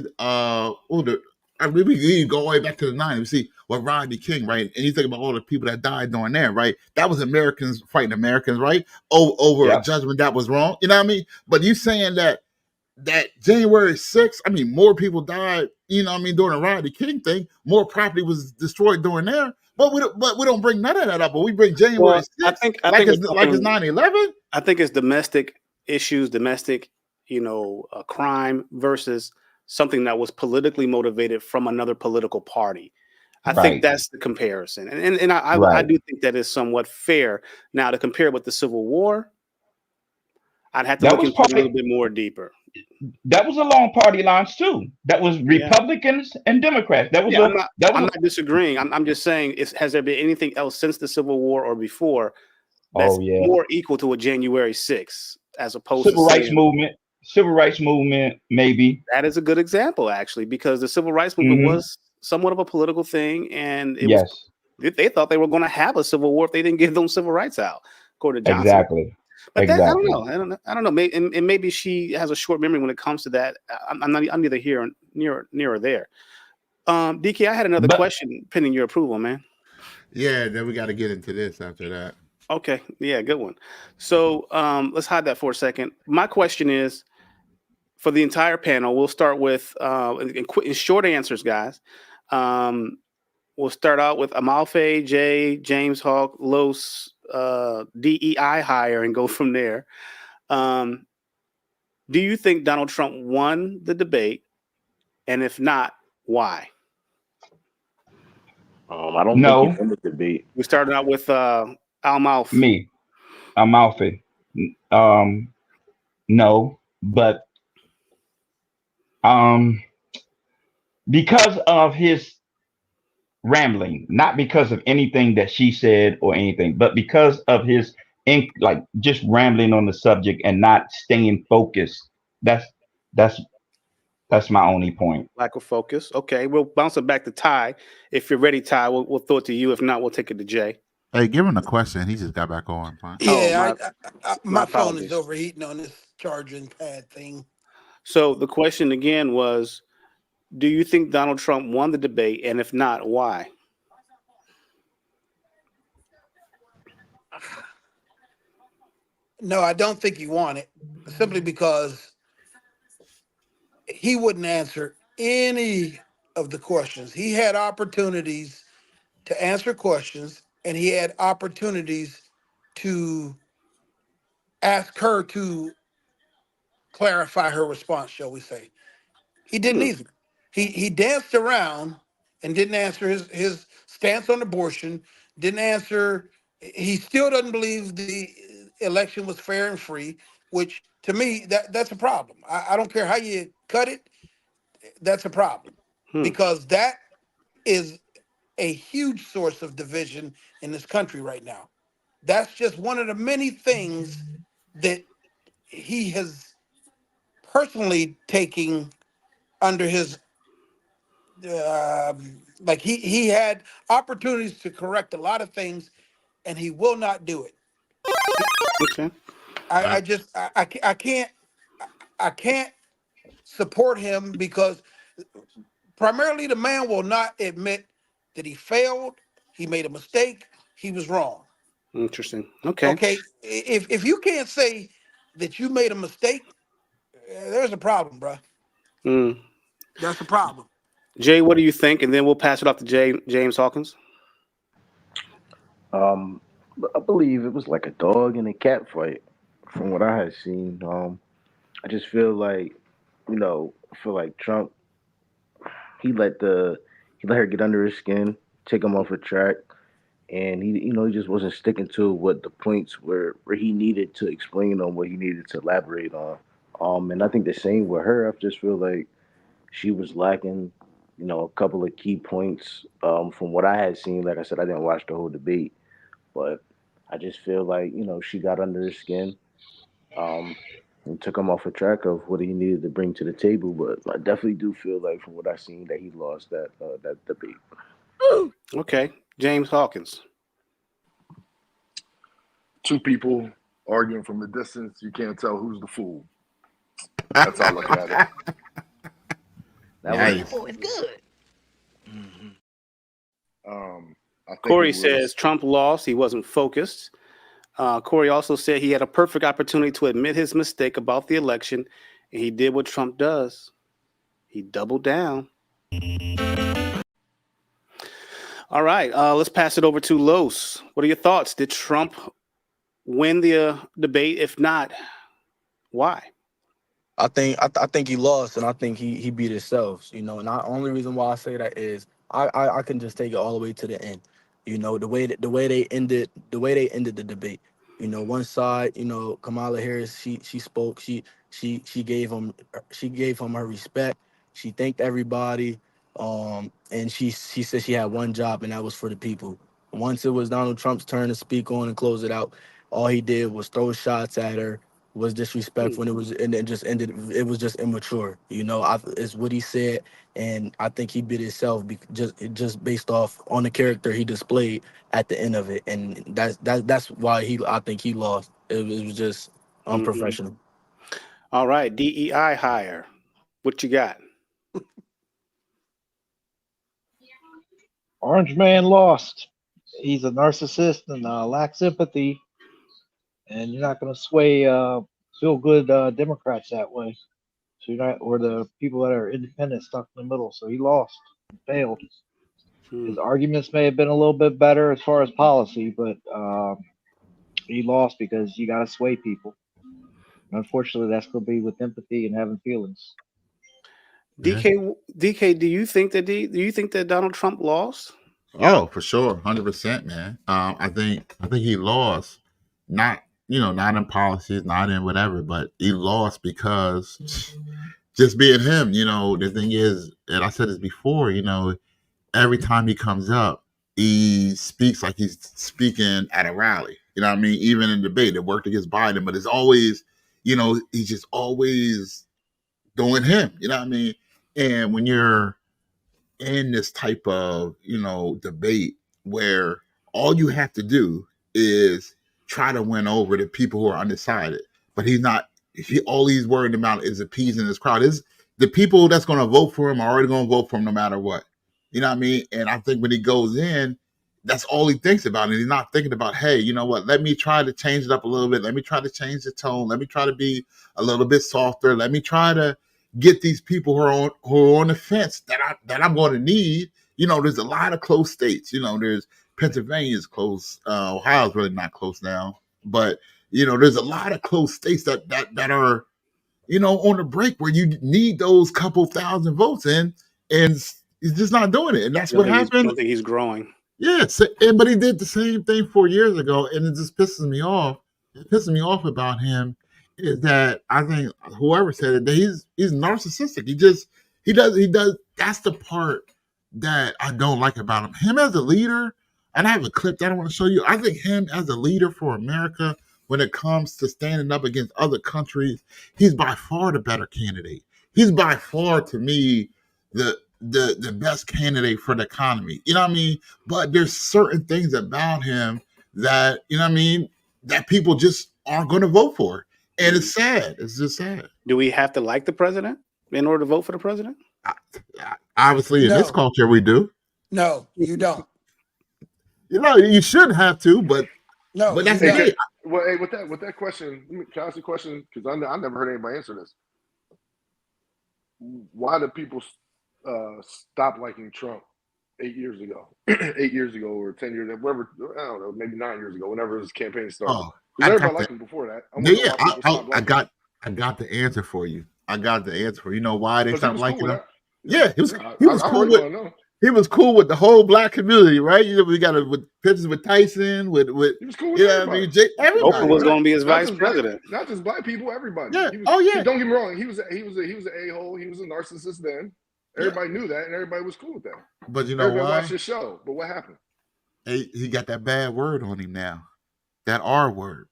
I mean, we go all the way back to the '90s. We see what Rodney King, right? And you think about all the people that died during there, right? That was Americans fighting Americans, right? Over a Yeah, judgment that was wrong. You know what I mean? But you saying that January 6th, I mean, more people died, you know what I mean, during the Rodney King thing, more property was destroyed during there. But we don't bring none of that up. But we bring January Well, I 6th think I like think we're it's talking. 9/11. I think it's domestic issues, domestic, crime versus something that was politically motivated from another political party. I think right, that's the comparison, and I right. do think that is somewhat fair. Now to compare it with the Civil War, I'd have to That look was into it a little party. bit more deeper. That was along party lines too. That was Yeah, Republicans and Democrats. That was yeah. a that I'm was not disagreeing. I'm just saying, has there been anything else since the Civil War or before that's oh yeah, more equal to a January 6th, as opposed to civil rights saying movement, civil rights movement, maybe. that is a good example, actually, because the civil rights movement Hmm. was somewhat of a political thing, and it was Yes, they thought they were going to have a civil war if they didn't give those civil rights out, according to Johnson. exactly, But that I don't exactly. know. I don't know. Maybe and maybe she has a short memory when it comes to that. I'm neither here or near or there. DK, I had another But question pending your approval, man. Yeah, then we got to get into this after that. Okay, yeah, good one. So let's hide that for a second. My question is for the entire panel. We'll start with in short answers, guys. Um, we'll start out with Amalfe, Jay, James Hawk, Los, DEI hire, and go from there. Um, do you think Donald Trump won the debate? And if not, why? I don't think he no, won the debate. We started out with Al Mouth. me, Amalfi. Um, no, but um, because of his rambling, not because of anything that she said or anything, but because of his like just rambling on the subject and not staying focused. That's that's that's my only point. Lack of focus. Okay, we'll bounce it back to Ty. If you're ready, Ty, we'll throw it to you. If not, we'll take it to Jay. Hey, give him a question. He just got back on. Fine. Oh, Yeah, my my phone is apologies. overheating on this charging pad thing. So the question again was, do you think Donald Trump won the debate? And if not, why? No, I don't think he won it simply because he wouldn't answer any of the questions. He had opportunities to answer questions, and he had opportunities to ask her to clarify her response, shall we say. He didn't Hmm. either. He danced around and didn't answer his stance on abortion, didn't answer. He still doesn't believe the election was fair and free, which to me that's a problem. I don't care how you cut it, that's a problem. Hmm. Because that is a huge source of division in this country right now. That's just one of the many things that he has personally taking under his like he had opportunities to correct a lot of things and he will not do it. Okay. I just I can't I can't support him because primarily the man will not admit that he failed, he made a mistake, he was wrong. Interesting. Okay. Okay, if you can't say that you made a mistake, there's a problem, bro. Hmm. That's a problem. Jay, what do you think? And then we'll pass it off to James Hawkins. Um, I believe it was like a dog and a cat fight, from what I had seen. I just feel like, I feel like Trump he let the he let her get under his skin, take him off a track, and he just wasn't sticking to what the points were where he needed to explain on what he needed to elaborate on. And I think the same with her. I just feel like she was lacking. a couple of key points from what I had seen. Like I said, I didn't watch the whole debate, but I just feel like she got under his skin, um, and took him off a track of what he needed to bring to the table. But I definitely do feel like, from what I seen, that he lost that debate. Okay, James Hawkins. Two people arguing from a distance, you can't tell who's the fool. That's how I look at it. Nice. Oh, it's good. I think Corey it was- says Trump lost. He wasn't focused. Corey also said he had a perfect opportunity to admit his mistake about the election, and he did what Trump does. He doubled down. All right, let's pass it over to Los. What are your thoughts? Did Trump win the debate? If not, why? I think he lost, and I think he beat himself. And the only reason why I say that is I can just take it all the way to the end. The way they ended the debate. One side, Kamala Harris, she spoke, she gave him her respect. She thanked everybody, and she said she had one job, and that was for the people. Once it was Donald Trump's turn to speak on and close it out, all he did was throw shots at her, was disrespectful, and it just ended. It was just immature. It's what he said, and I think he bit himself just based off on the character he displayed at the end of it, and that's why I think he lost. It was just unprofessional. All right, DEI hire. What you got? Orange man lost. He's a narcissist and lacks empathy, and you're not going to sway feel good Democrats that way. So you're not, or the people that are independent stuck in the middle. So he lost, failed. His arguments may have been a little bit better as far as policy, but he lost because you got to sway people. And unfortunately, that's going to be with empathy and having feelings. DK, do you think that Donald Trump lost? Oh, for sure, 100%, man. I think he lost, not in policies, not in whatever, but he lost because just being him. The thing is, and I said this before, every time he comes up, he speaks like he's speaking at a rally. You know what I mean? Even in debate, it worked against Biden, but it's always, he's just always doing him. You know what I mean? And when you're in this type of, debate where all you have to do is try to win over the people who are undecided, but all he's worried about is appeasing his crowd. Is the people that's going to vote for him are already going to vote for him no matter what. You know what I mean? And I think when he goes in, that's all he thinks about. And he's not thinking about, hey, you know what? Let me try to change it up a little bit. Let me try to change the tone. Let me try to be a little bit softer. Let me try to get these people who are on the fence that I'm going to need. There's a lot of close states. There's Pennsylvania's close. Ohio's really not close now, but there's a lot of close states that are on the break where you need those couple thousand votes in, and he's just not doing it. And that's what happened. I don't think he's growing. Yeah, but he did the same thing 4 years ago, and it just pisses me off. It pisses me off about him is that I think whoever said it, that he's narcissistic. He does. That's the part that I don't like about him. Him as a leader, and I have a clip that I want to show you. I think him as a leader for America, when it comes to standing up against other countries, he's by far the better candidate. He's by far, to me, the best candidate for the economy. You know what I mean? But there's certain things about him that, that people just aren't going to vote for. And it's sad. It's just sad. Do we have to like the president in order to vote for the president? Obviously, in this culture, we do. No, you don't. You shouldn't have to, but no. But that's it. Well, hey, with that question, can I ask you a question? Because I never heard anybody answer this. Why do people stop liking Trump 8 years ago? 8 years ago, or 10 years, whatever. I don't know, maybe 9 years ago, whenever his campaign started. Oh, everybody liked him before that. I got the answer for you. You know why they stopped liking him? Yeah, he was cool. He was cool with the whole black community, right? We got with pictures with Tyson, with he was cool with everybody. Everybody Oprah was going to be his vice president. Not just black people, everybody. Yeah. Don't get me wrong. He was an a-hole. He was a narcissist then, Everybody knew that, and everybody was cool with that. But you know Everybody why? watched the show. But what happened? He got that bad word on him now. That R word.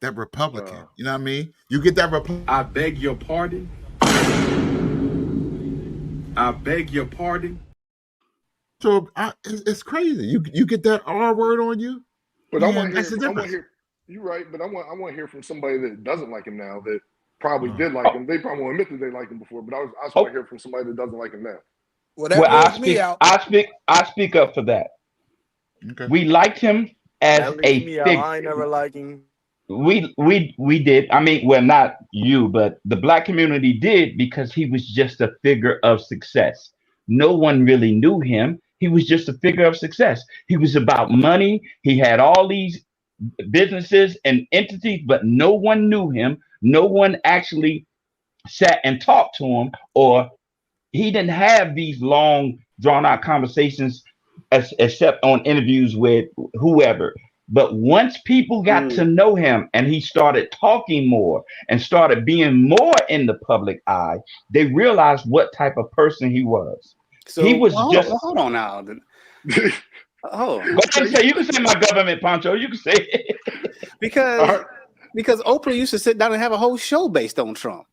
That Republican. You know what I mean? You get that Republican. I beg your pardon. I beg your pardon. So it's crazy. You get that R word on you. But Man, I want that's to the hear. I want difference. to hear. You're right, but I want to hear from somebody that doesn't like him now. That probably did like him. They probably won't admit that they liked him before, but I just want to hear from somebody that doesn't like him now. Well, that Well, rules me out. I speak up for that. Okay. We liked him as That a leaves me out. I ain't figure. never liking. We did. I mean, well, not you, but the black community did, because he was just a figure of success. No one really knew him. He was just a figure of success. He was about money. He had all these businesses and entities, but no one knew him. No one actually sat and talked to him, or he didn't have these long, drawn out conversations except on interviews with whoever. But once people got to know him and he started talking more and started being more in the public eye, they realized what type of person he was. So He was just. hold on now. Oh, Go ahead and say, you can say my government, Pancho. You can say it. because Oprah used to sit down and have a whole show based on Trump.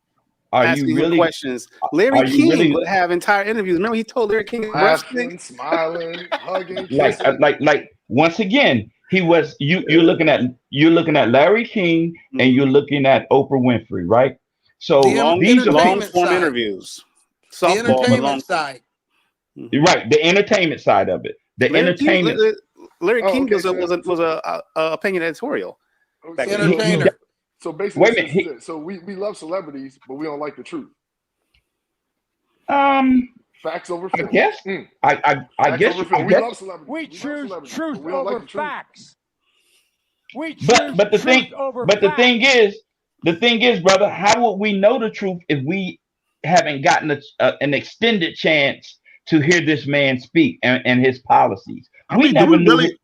Are asking you him really questions? Larry are you King really would have entire interviews. Remember, he told Larry King, Laughing, smiling, hugging, like kissing. like once again? He was you're looking at Larry King and you're looking at Oprah Winfrey, right? So The these are long entertainment form side. interviews, The softball, but long entertainment side. right, the entertainment side of it. The Larry King, entertainment. Larry King okay, was a opinion editorial. Back So, in the day. Entertainer. so basically, Wait a this minute. is it. So we love celebrities, but we don't like the truth. Facts over I feelings. guess. I Facts guess. over I feelings. We guess. love celebrities. We love choose celebrities, truth but we don't like over the truth. facts. We choose But the thing, truth over but the facts. thing is, brother, how would we know the truth if we haven't gotten an extended chance to hear this man speak and his policies? I We mean, do never we knew. really?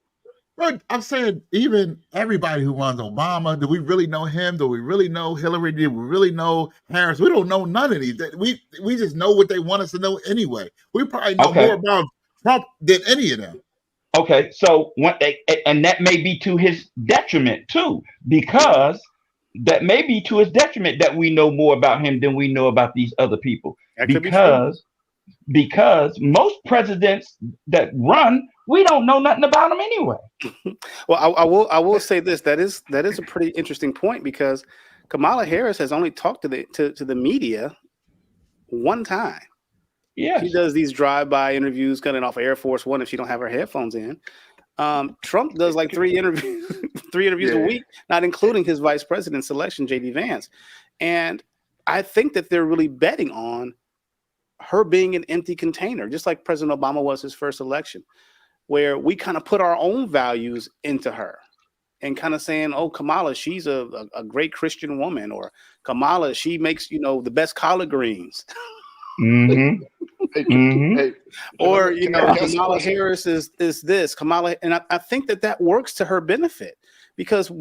Look, I'm saying even everybody who runs Obama, do we really know him? Do we really know Hillary? Do we really know Harris? We don't know none of these. We just know what they want us to know anyway. We probably know Okay. more about Trump than any of them. Okay, so and that may be to his detriment too, because that may be to his detriment that we know more about him than we know about these other people. That could be true. Because most presidents that run, we don't know nothing about them anyway. Well, I will say this. That is a pretty interesting point, because Kamala Harris has only talked to the media one time. Yes. She does these drive-by interviews coming off Air Force One if she don't have her headphones in. Trump does like three interviews a week, not including his vice president selection, J.D. Vance. And I think that they're really betting on her being an empty container, just like President Obama was his first election, where we kind of put our own values into her and kind of saying, oh, Kamala, she's a great Christian woman, or Kamala, she makes, the best collard greens. Mm-hmm. Hey, Or, can I guess Kamala question? Harris is this, Kamala. And I think that works to her benefit, because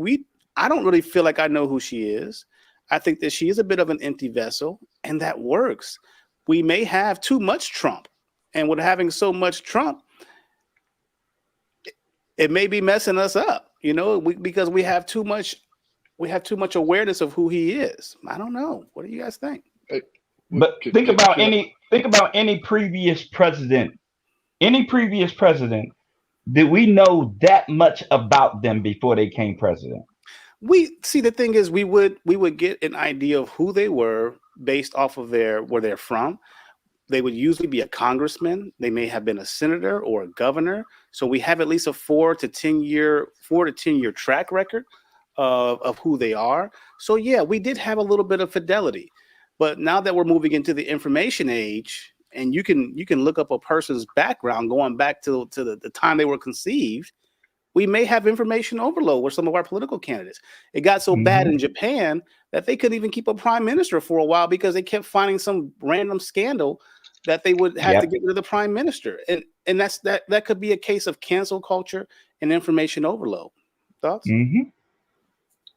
I don't really feel like I know who she is. I think that she is a bit of an empty vessel, and that works. We may have too much Trump, and with having so much Trump, it may be messing us up, because we have too much awareness of who he is. I don't know. What do you guys think? But think about any previous president. Any previous president, did we know that much about them before they became president? We see, the thing is, we would get an idea of who they were based off of where they're from. They would usually be a congressman. They may have been a senator or a governor. So we have at least a 4 to 10 year track record of who they are. So yeah, we did have a little bit of fidelity. But now that we're moving into the information age, and you can look up a person's background going back to the time they were conceived, we may have information overload with some of our political candidates. It got so bad in Japan that they couldn't even keep a prime minister for a while, because they kept finding some random scandal that they would have to get rid of the prime minister. And that could be a case of cancel culture and information overload. Thoughts? Mm-hmm.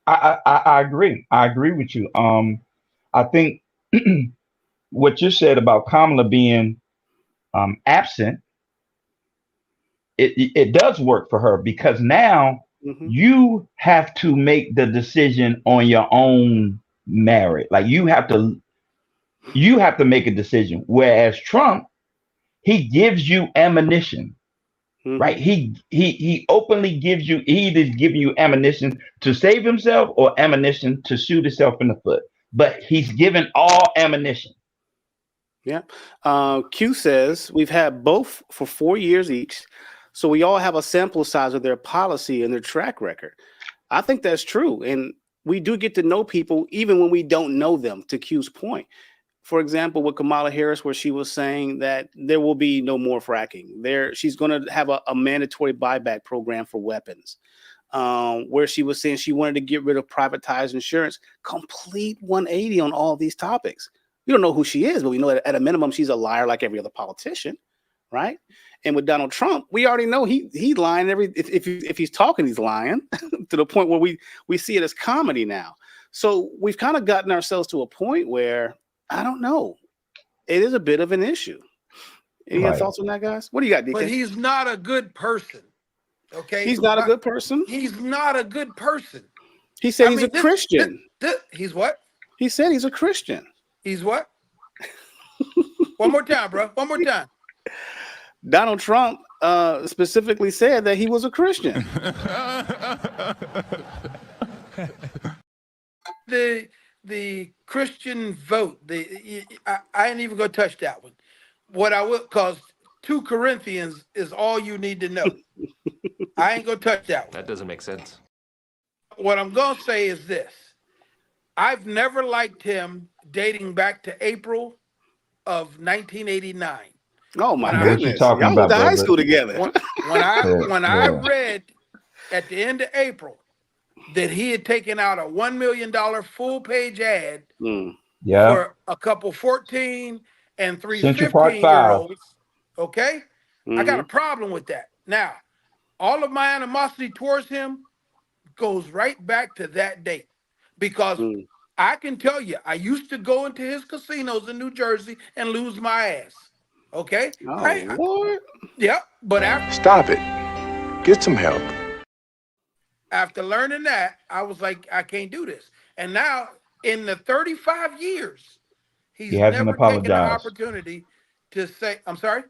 I agree. I agree with you. I think what you said about Kamala being absent, it does work for her because now you have to make the decision on your own merit. Like you have to make a decision. Whereas Trump, he gives you ammunition, right? He openly gives you, he either giving you ammunition to save himself or ammunition to shoot himself in the foot. But he's given all ammunition. Yeah. Q says we've had both for 4 years each, so we all have a sample size of their policy and their track record. I think that's true, and we do get to know people even when we don't know them. To Q's point, for example, with Kamala Harris, where she was saying that there will be no more fracking. She's going to have a mandatory buyback program for weapons. Where she was saying she wanted to get rid of privatized insurance. Complete 180 on all these topics. We don't know who she is, but we know that at a minimum she's a liar like every other politician, right? And with Donald Trump, we already know he's lying if he's talking, he's lying to the point where we see it as comedy now. So we've kind of gotten ourselves to a point where I don't know. It is a bit of an issue. Any thoughts on that, guys? What do you got, DK? But he's not a good person. Okay, he's not a good person. He's not a good person. He said he's a Christian. He's what? He said he's a Christian. He's what? One more time, bro. One more time. Donald Trump specifically said that he was a Christian. The Christian vote. I ain't even gonna touch that one. What I will, cause 2 Corinthians is all you need to know. I ain't gonna touch that one. That doesn't make sense. What I'm gonna say is this: I've never liked him dating back to April of 1989. Oh my What goodness! you talking Y'all about, went to high brother? school together. When I read at the end of April that he had taken out a $1 million full-page ad for a couple 14 and 3 Central Park 15-year-olds, okay? I got a problem with that. Now, all of my animosity towards him goes right back to that date because I can tell you, I used to go into his casinos in New Jersey and lose my ass. Okay? Oh, Lord. Yep. But after Stop it. Get some help. after learning that, I was like, I can't do this. And now, in the 35 years, he's He hasn't never taken an apologized. opportunity to say, I'm sorry?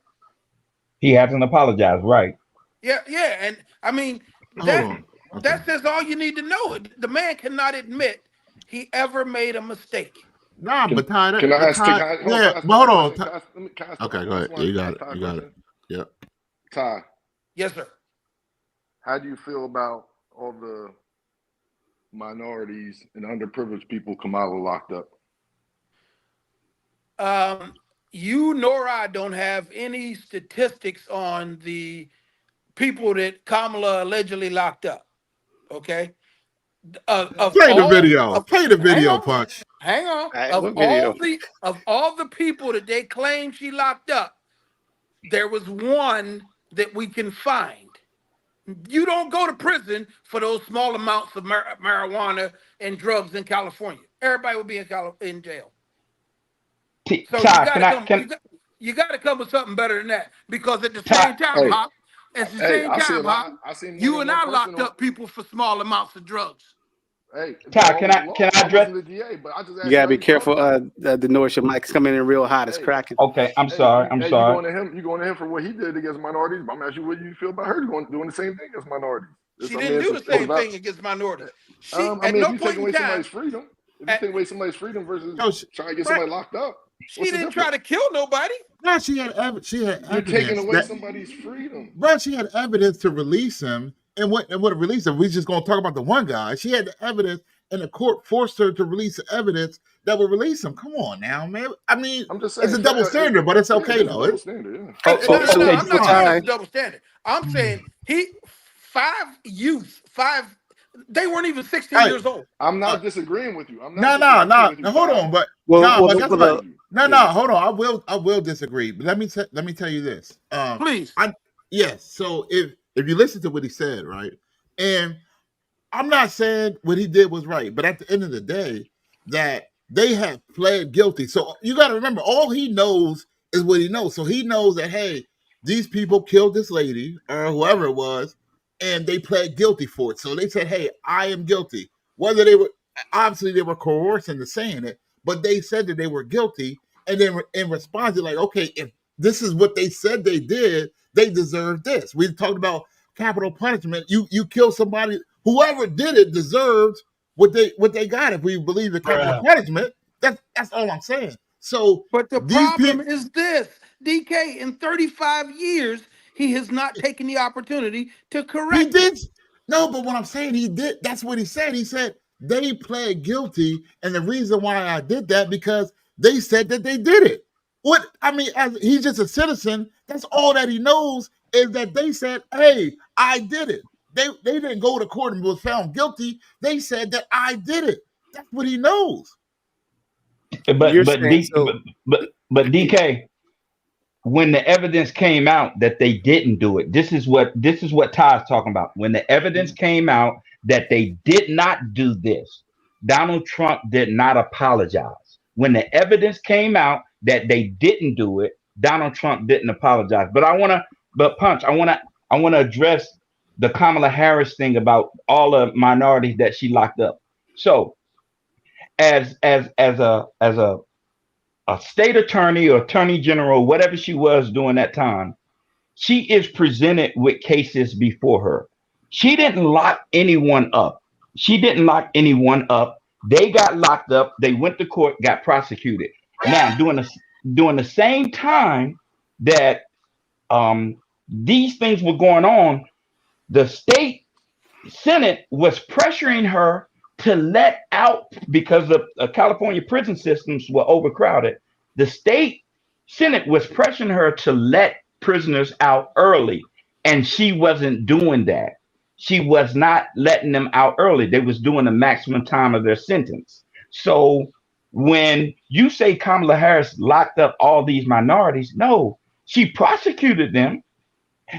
He hasn't apologized, right? Yeah, and I mean, that says all you need to know. The man cannot admit he ever made a mistake. Nah, but Ty, Can I ask? but hold on. Can I ask Okay, go ahead. You got it. You got it. Yep. Ty, Yes, sir. how do you feel about all the minorities and underprivileged people Kamala locked up? You nor I don't have any statistics on the people that Kamala allegedly locked up. Okay. Play the video. Play the video, Punch. Hang on. Right, Of what video? all the people that they claim she locked up, there was one that we can find. You don't go to prison for those small amounts of marijuana and drugs in California. Everybody will be in jail. So you got to come with something better than that, because at the same time, Hop, you and I locked up people for small amounts of drugs. Hey, Ty, can I address? the DA, but I just You gotta be careful. The noise, your mic's coming in real hot. It's cracking. Okay, I'm sorry. You going to him for what he did against minorities? But I'm asking you what you feel about her doing the same thing against minorities. She didn't do the same thing against minorities. She, if you take away somebody's freedom, if you take away somebody's freedom versus trying to get somebody locked up, she didn't try to kill nobody. No, she had evidence. You're taking away somebody's freedom. Bro, she had evidence to release him. And what release him? We're just going to talk about the one guy. She had the evidence, and the court forced her to release the evidence that would release him. Come on now, man. I mean, I'm just saying, it's a double standard, but it's okay, though. Double standard, yeah. I'm not saying it's double standard. I'm saying five, they weren't even 16 years old. I'm not disagreeing with you. No. Hold on, but hold on. I will disagree. But let me tell you this. Please. Yes. So if you listen to what he said, right, and I'm not saying what he did was right, but at the end of the day, that they have pled guilty. So you got to remember, all he knows is what he knows. So he knows that, hey, these people killed this lady or whoever it was, and they pled guilty for it. So they said, hey, I am guilty. Whether they were, obviously they were coerced into saying it, but they said that they were guilty. And then in response, they're like, okay, if this is what they said they did, they deserve this. We talked about capital punishment. You kill somebody, whoever did it deserves what they got. If we believe the capital punishment, that's all I'm saying. So But the these problem people, is this, DK, in 35 years, he has not taken the opportunity to he correct did. it. No, but what I'm saying, he did. That's what he said. He said they pled guilty, and the reason why I did that because they said that they did it. What I mean, as he's just a citizen. That's all that he knows is that they said, "Hey, I did it." They didn't go to court and was found guilty. They said that I did it. That's what he knows. But You're but saying D, so. but DK, when the evidence came out that they didn't do it, this is what Ty's talking about. When the evidence came out that they did not do this, Donald Trump did not apologize. When the evidence came out that they didn't do it, Donald Trump didn't apologize. But Punch, I wanna address the Kamala Harris thing about all the minorities that she locked up. So as a state attorney or attorney general, whatever she was during that time, she is presented with cases before her. She didn't lock anyone up. They got locked up. They went to court, got prosecuted. Now, during the same time that these things were going on, the state Senate was pressuring her to let out because the California prison systems were overcrowded. The state Senate was pressuring her to let prisoners out early, and she wasn't doing that. She was not letting them out early. They was doing the maximum time of their sentence. So when you say Kamala Harris locked up all these minorities, no, she prosecuted them.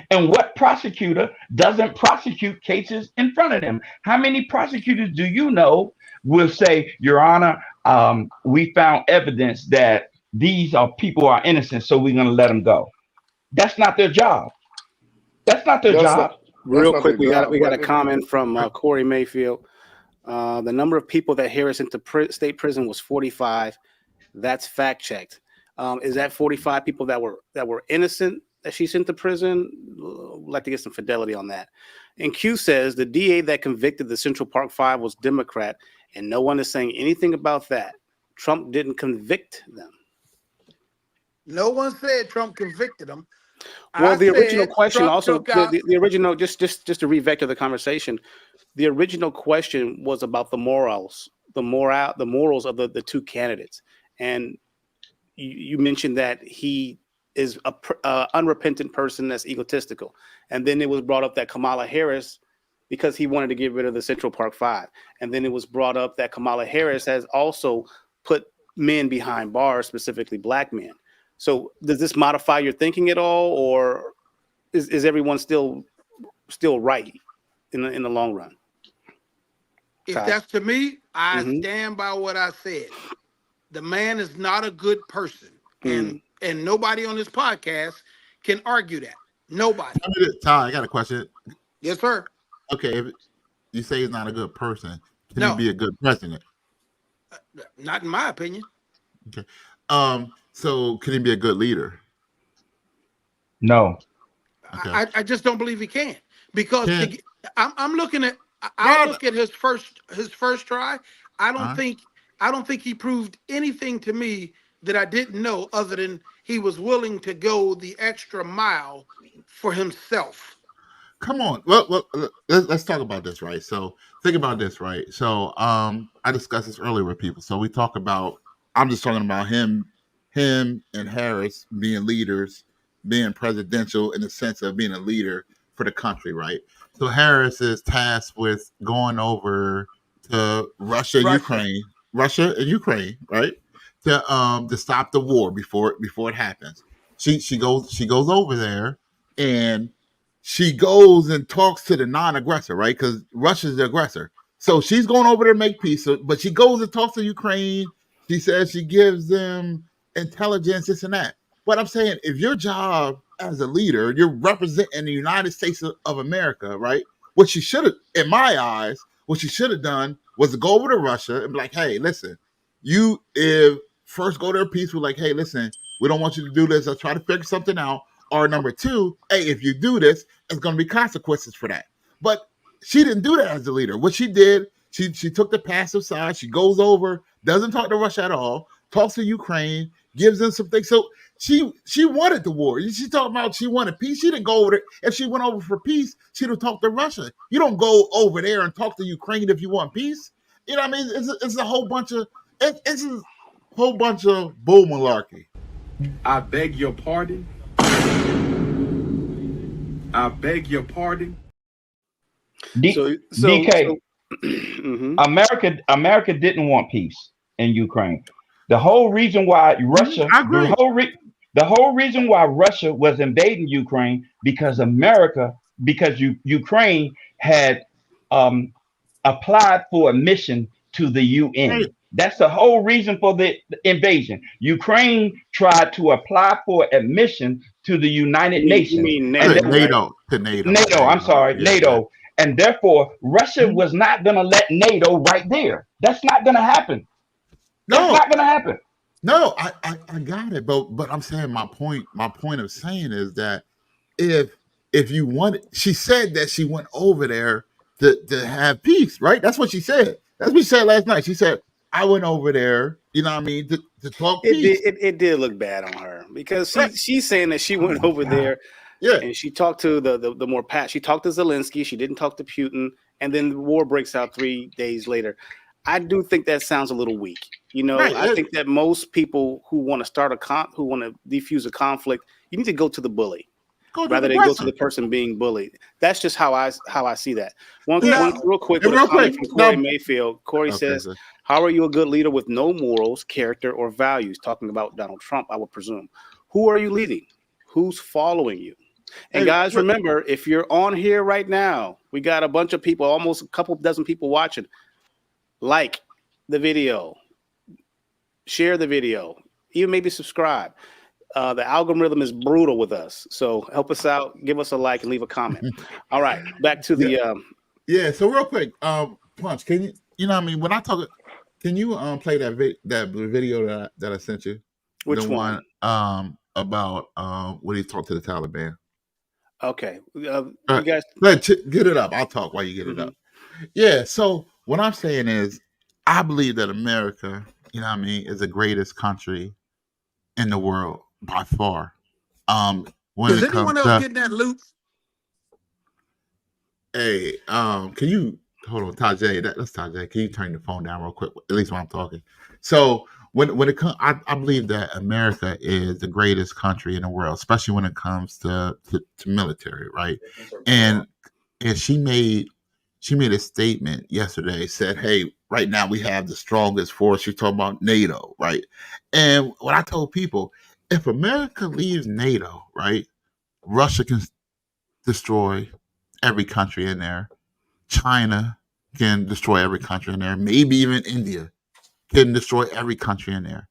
And what prosecutor doesn't prosecute cases in front of them? How many prosecutors do you know will say, Your Honor, we found evidence that these are people are innocent, so we're going to let them go? That's not their job. That's not their That's job. not Real their quick, we got job. a comment from Corey Mayfield. The number of people that Harris sent to state prison was 45. That's fact checked. Is that 45 people that were innocent that she sent to prison? We'd like to get some fidelity on that. And Q says the DA that convicted the Central Park Five was Democrat, and no one is saying anything about that. Trump didn't convict them. No one said Trump convicted them. Well, the original said question Trump also, took out. the original, just to revector the conversation, the original question was about the morals of the two candidates. And you mentioned that he is a unrepentant person that's egotistical. And then it was brought up that Kamala Harris, because he wanted to get rid of the Central Park Five. And then it was brought up that Kamala Harris has also put men behind bars, specifically black men. So does this modify your thinking at all, or is everyone still right in the long run? If that's to me, I Mhm. stand by what I said. The man is not a good person, and nobody on this podcast can argue that. Nobody. Ty, I got a question. Yes, sir. Okay, if you say he's not a good person, can No. he be a good president? Not in my opinion. Okay. So can he be a good leader? No. Okay. I just don't believe he can, because I'm looking at look at his first try. I don't think he proved anything to me that I didn't know, other than he was willing to go the extra mile for himself. Come on. Well, let's talk about this, right? So think about this, right? So I discussed this earlier with people. So we talk about, I'm just talking about him and Harris being leaders, being presidential in the sense of being a leader for the country, right? So Harris is tasked with going over to Russia and Ukraine, right? To stop the war before it happens. She goes over there, and she goes and talks to the non-aggressor, right? Because Russia's the aggressor. So she's going over there to make peace. But she goes and talks to Ukraine. She says she gives them intelligence, this and that. But I'm saying, if your job as a leader, you're representing the United States of America, right? What you should have, in my eyes, what you should have done was to go over to Russia and be like, hey, listen, you if first go there peaceful, like, hey, listen, we don't want you to do this. Let's try to figure something out. Or number two, hey, if you do this, it's going to be consequences for that. But she didn't do that as a leader. What she did, she took the passive side. She goes over, doesn't talk to Russia at all, talks to Ukraine, gives them some things. So she wanted the war. She talked about she wanted peace. She didn't go over there. If she went over for peace, she'd have talked to Russia. You don't go over there and talk to Ukraine if you want peace. You know what I mean? It's a whole bunch of it's a whole bunch of bull malarkey. I beg your pardon. I beg your pardon. DK, America didn't want peace in Ukraine. The whole reason why Russia, the whole reason why Russia was invading Ukraine because Ukraine had applied for admission to the UN. That's the whole reason for the invasion. Ukraine tried to apply for admission to the United Nations. You mean NATO? To NATO. NATO. I'm sorry, NATO. And therefore, Russia was not going to let NATO right there. That's not going to happen. That's not going to happen. No, I got it, but I'm saying my point of saying is that if you want, she said that she went over there to have peace, right? That's what she said. That's what she said last night. She said, I went over there, you know what I mean, to talk peace. It did look bad on her because she's saying that she went over there, and she talked to the more she talked to Zelensky. She didn't talk to Putin, and then the war breaks out 3 days later. I do think that sounds a little weak. You know, I think that most people who want to start who want to defuse a conflict, you need to go to the bully rather than go to the person being bullied. That's just how I see that. One real quick from Corey Mayfield. Corey says, "How are you a good leader with no morals, character, or values?" Talking about Donald Trump, I would presume. Who are you leading? Who's following you? And guys, remember, if you're on here right now, we got a bunch of people, almost a couple dozen people watching. Like the video, share the video, even maybe subscribe. The algorithm is brutal with us, so help us out. Give us a like and leave a comment. All right, back to the So real quick, Punch, can you know what I mean? When I talk, can you play that video that I sent you? Which one? About when he talked to the Taliban. Okay, you guys get it up. I'll talk while you get it up. Yeah. So what I'm saying is, I believe that America, you know what I mean, is the greatest country in the world by far. Does anyone else get that loop? Hey, can you hold on, Tajay? That's Tajay. Can you turn the phone down real quick? At least when I'm talking. So when it comes, I believe that America is the greatest country in the world, especially when it comes to military, right? And she made a statement yesterday, said, hey, right now we have the strongest force. You're talking about NATO, right? And what I told people, if America leaves NATO, right, Russia can destroy every country in there. China can destroy every country in there. Maybe even India can destroy every country in there.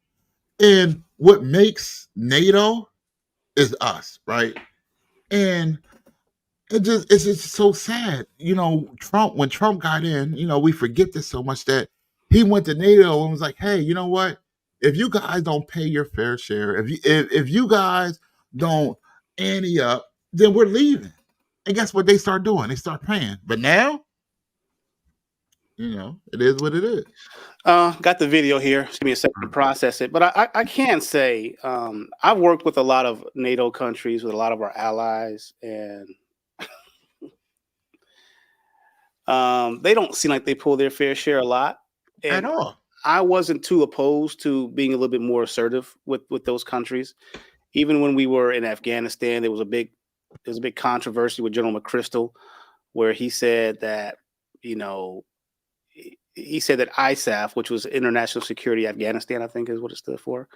And what makes NATO is us, right? And it's just so sad. You know, when Trump got in, you know, we forget this so much that he went to NATO and was like, hey, you know what? If you guys don't pay your fair share, if you guys don't ante up, then we're leaving. And guess what they start doing? They start paying. But now, you know, it is what it is. Got the video here. Just give me a second to process it. But I can say I've worked with a lot of NATO countries, with a lot of our allies, and they don't seem like they pull their fair share a lot. At all. I wasn't too opposed to being a little bit more assertive with those countries. Even when we were in Afghanistan, there was a big controversy with General McChrystal, where he said that, you know, he said that ISAF, which was International Security Afghanistan, I think is what it stood for.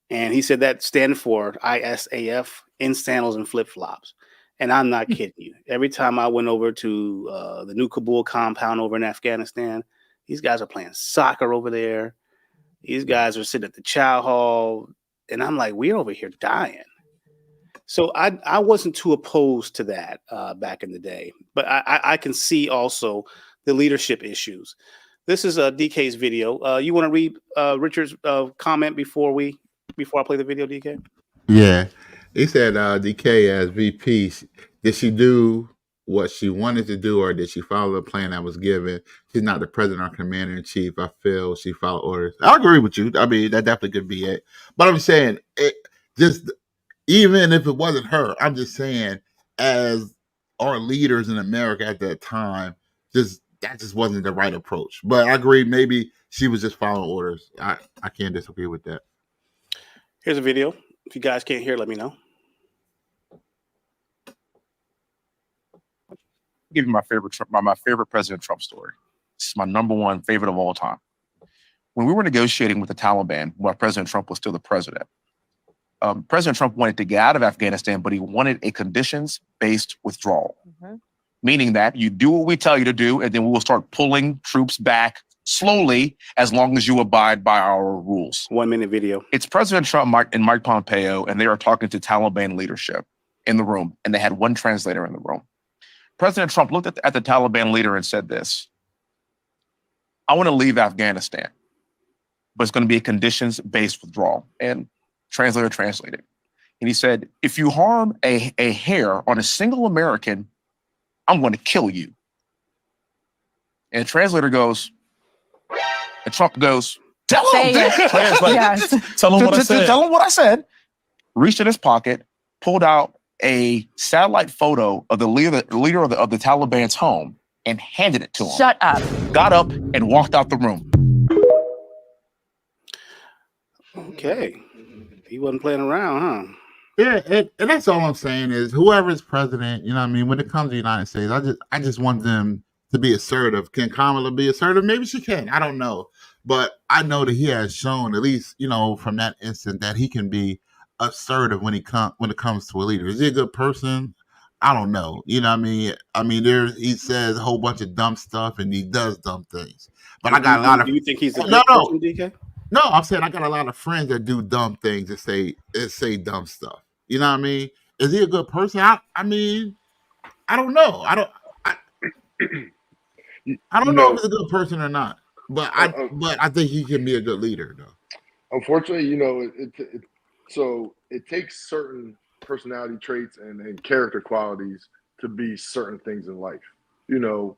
And he said that stand for ISAF, in sandals and flip-flops. And I'm not kidding you. Every time I went over to the New Kabul compound over in Afghanistan, these guys are playing soccer over there. These guys are sitting at the chow hall, and I'm like, we're over here dying. So I wasn't too opposed to that back in the day, but I can see also the leadership issues. This is DK's video. You want to read Richard's comment before I play the video, DK? Yeah. He said DK as VP, did she do what she wanted to do, or did she follow the plan that was given? She's not the president or commander in chief. I feel she followed orders. I agree with you. I mean, that definitely could be it. But I'm saying, just even if it wasn't her, I'm just saying, as our leaders in America at that time, that just wasn't the right approach. But I agree, maybe she was just following orders. I can't disagree with that. Here's a video. If you guys can't hear, let me know. I'll give you my favorite President Trump story. This is my number one favorite of all time. When we were negotiating with the Taliban while President Trump was still the president, President Trump wanted to get out of Afghanistan, but he wanted a conditions-based withdrawal, meaning that you do what we tell you to do, and then we will start pulling troops back slowly as long as you abide by our rules. 1 minute video. It's President Trump and Mike Pompeo, and they are talking to Taliban leadership in the room, and they had one translator in the room. President Trump looked at the Taliban leader and said this: I want to leave Afghanistan, but it's going to be a conditions-based withdrawal. And translator translated. And he said, if you harm a hair on a single American, I'm going to kill you. And the translator goes, and Trump goes, tell him that. Yes. Tell him what I said. Tell him what I said. Reached in his pocket, pulled out a satellite photo of the leader of the Taliban's home and handed it to him. Shut up. Got up and walked out the room. Okay. He wasn't playing around, huh? Yeah, and that's all I'm saying is whoever is president, you know what I mean, when it comes to the United States, I just want them to be assertive. Can Kamala be assertive? Maybe she can. I don't know. But I know that he has shown, at least, you know, from that instant, that he can be assertive when it comes to a leader. Is he a good person? I don't know. You know what I mean? He says a whole bunch of dumb stuff and he does dumb things. But I got a lot of. Do you think he's a good person, DK? No, I'm saying I got a lot of friends that do dumb things and say dumb stuff. You know what I mean? Is he a good person? I mean, I don't know. I don't know if he's a good person or not. But I think he can be a good leader, though. Unfortunately, you know, so it takes certain personality traits and character qualities to be certain things in life. You know,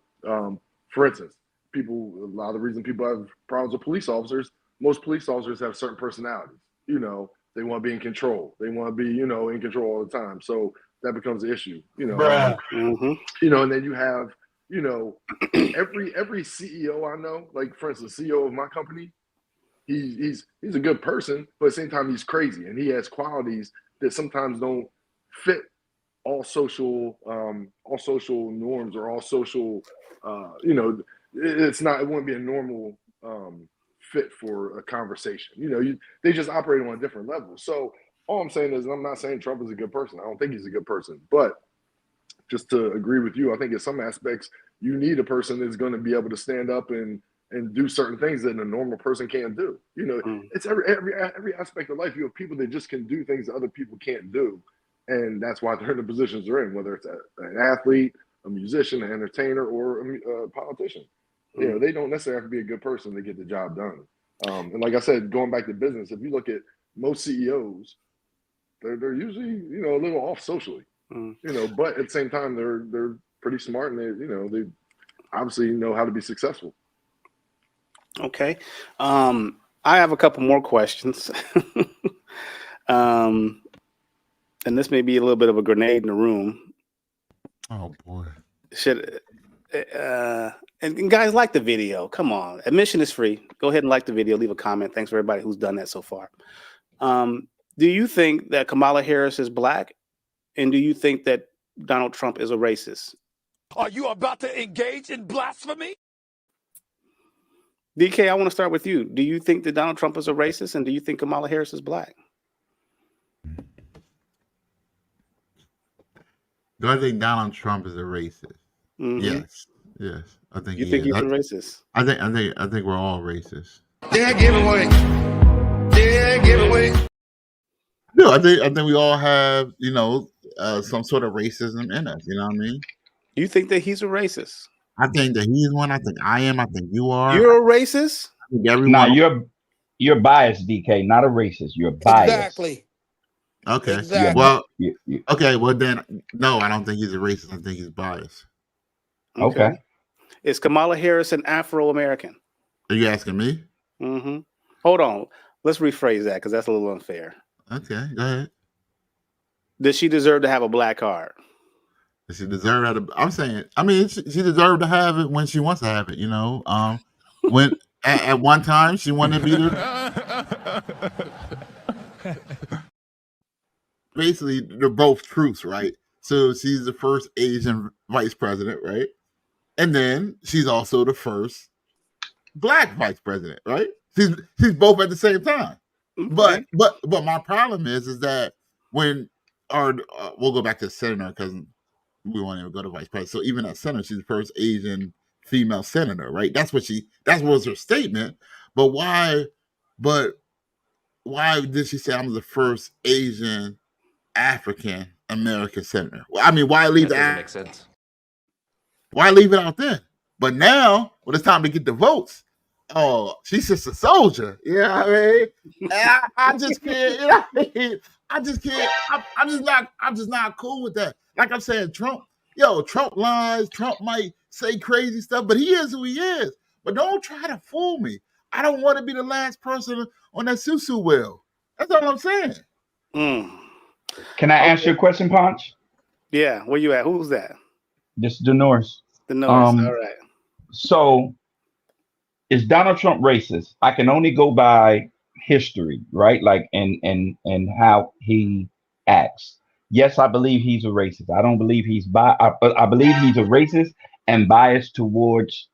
for instance, a lot of the reason people have problems with police officers, most police officers have certain personalities. You know, they want to be in control. They want to be, you know, in control all the time. So that becomes an issue. You know, you know, and then you have, you know, every CEO I know, like for instance, CEO of my company, he's a good person, but at the same time he's crazy, and he has qualities that sometimes don't fit all social norms or all social. You know, it wouldn't be a normal fit for a conversation. You know, they just operate on a different level. So all I'm saying is, I'm not saying Trump is a good person. I don't think he's a good person, but just to agree with you, I think in some aspects you need a person that's going to be able to stand up and do certain things that a normal person can't do. You know, it's every aspect of life. You have people that just can do things that other people can't do, and that's why they're in the positions they're in. Whether it's an athlete, a musician, an entertainer, or a politician. You know, they don't necessarily have to be a good person to get the job done. And like I said, going back to business, if you look at most CEOs, they're usually, you know, a little off socially. You know, but at the same time, they're pretty smart, and they obviously know how to be successful. Okay, I have a couple more questions, and this may be a little bit of a grenade in the room. Oh boy! And guys, like the video. Come on, admission is free. Go ahead and like the video. Leave a comment. Thanks for everybody who's done that so far. Do you think that Kamala Harris is black? And do you think that Donald Trump is a racist? Are you about to engage in blasphemy? DK, I want to start with you. Do you think that Donald Trump is a racist? And do you think Kamala Harris is black? Do I think Donald Trump is a racist? Yes. I think. You think he's a racist? I think we're all racist. Yeah, give away. No, I think we all have, some sort of racism in us. You know what I mean? You think that he's a racist? I think that he's one. I think I am. I think you are. You're a racist? I think Now everyone. you're biased, DK, not a racist. You're biased. Exactly. Okay. Exactly. Well, You- okay. Well, then, no, I don't think he's a racist. I think he's biased. okay. Is Kamala Harris an Afro American? Are you asking me? Mm-hmm. Hold on. Let's rephrase that because that's a little unfair. Okay, go ahead. Does she deserve to have a black card? Does she deserve that? I'm saying, I mean, she deserved to have it when she wants to have it. When at one time she wanted to be basically they're both truths, right? So she's the first Asian vice president, right? And then she's also the first black vice president, right? She's both at the same time. Okay. But my problem is that when we'll go back to senator because we won't even go to vice president. So even at senator, she's the first Asian female senator, right? That was her statement. But why did she say I'm the first Asian African American senator? I mean, why leave That doesn't that? make sense. Why leave it out then? But now, when it's time to get the votes, oh, she's just a soldier. You know what I mean? And I just can't. You know what I mean? I just can't. I'm just not cool with that. Like I'm saying, Trump lies. Trump might say crazy stuff, but he is who he is. But don't try to fool me. I don't want to be the last person on that susu wheel. That's all I'm saying. Can I answer your question, Punch? Yeah, where you at? Who's that? This is Norris. The Norris. All right. So, is Donald Trump racist? I can only go by history, right? Like and how he acts. Yes, I believe he's a racist. I don't believe he's I believe he's a racist and biased towards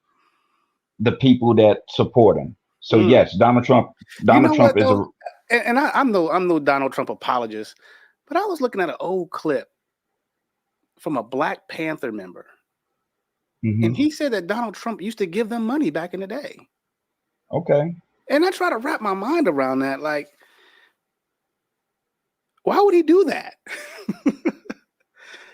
the people that support him. So yes, Donald Trump is a. And I'm no Donald Trump apologist, but I was looking at an old clip from a Black Panther member, and he said that Donald Trump used to give them money back in the day. Okay. And I try to wrap my mind around that. Like, why would he do that?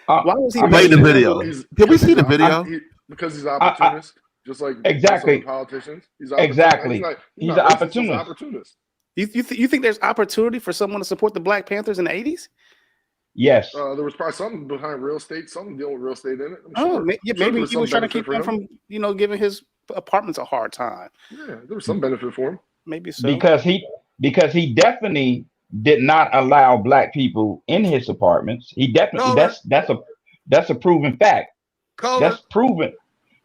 Why was he play the video? Can we see the video? Because he's an opportunist, just like exactly most other politicians. He's exactly. He's an opportunist. opportunist. You think there's opportunity for someone to support the Black Panthers in the 80s? Yes. There was probably something behind real estate, something dealing with real estate in it. Maybe he was trying to keep them from, giving his apartments a hard time. Yeah, there was some benefit for him. Maybe so. Because he definitely did not allow Black people in his apartments. He definitely that's a proven fact. That's proven.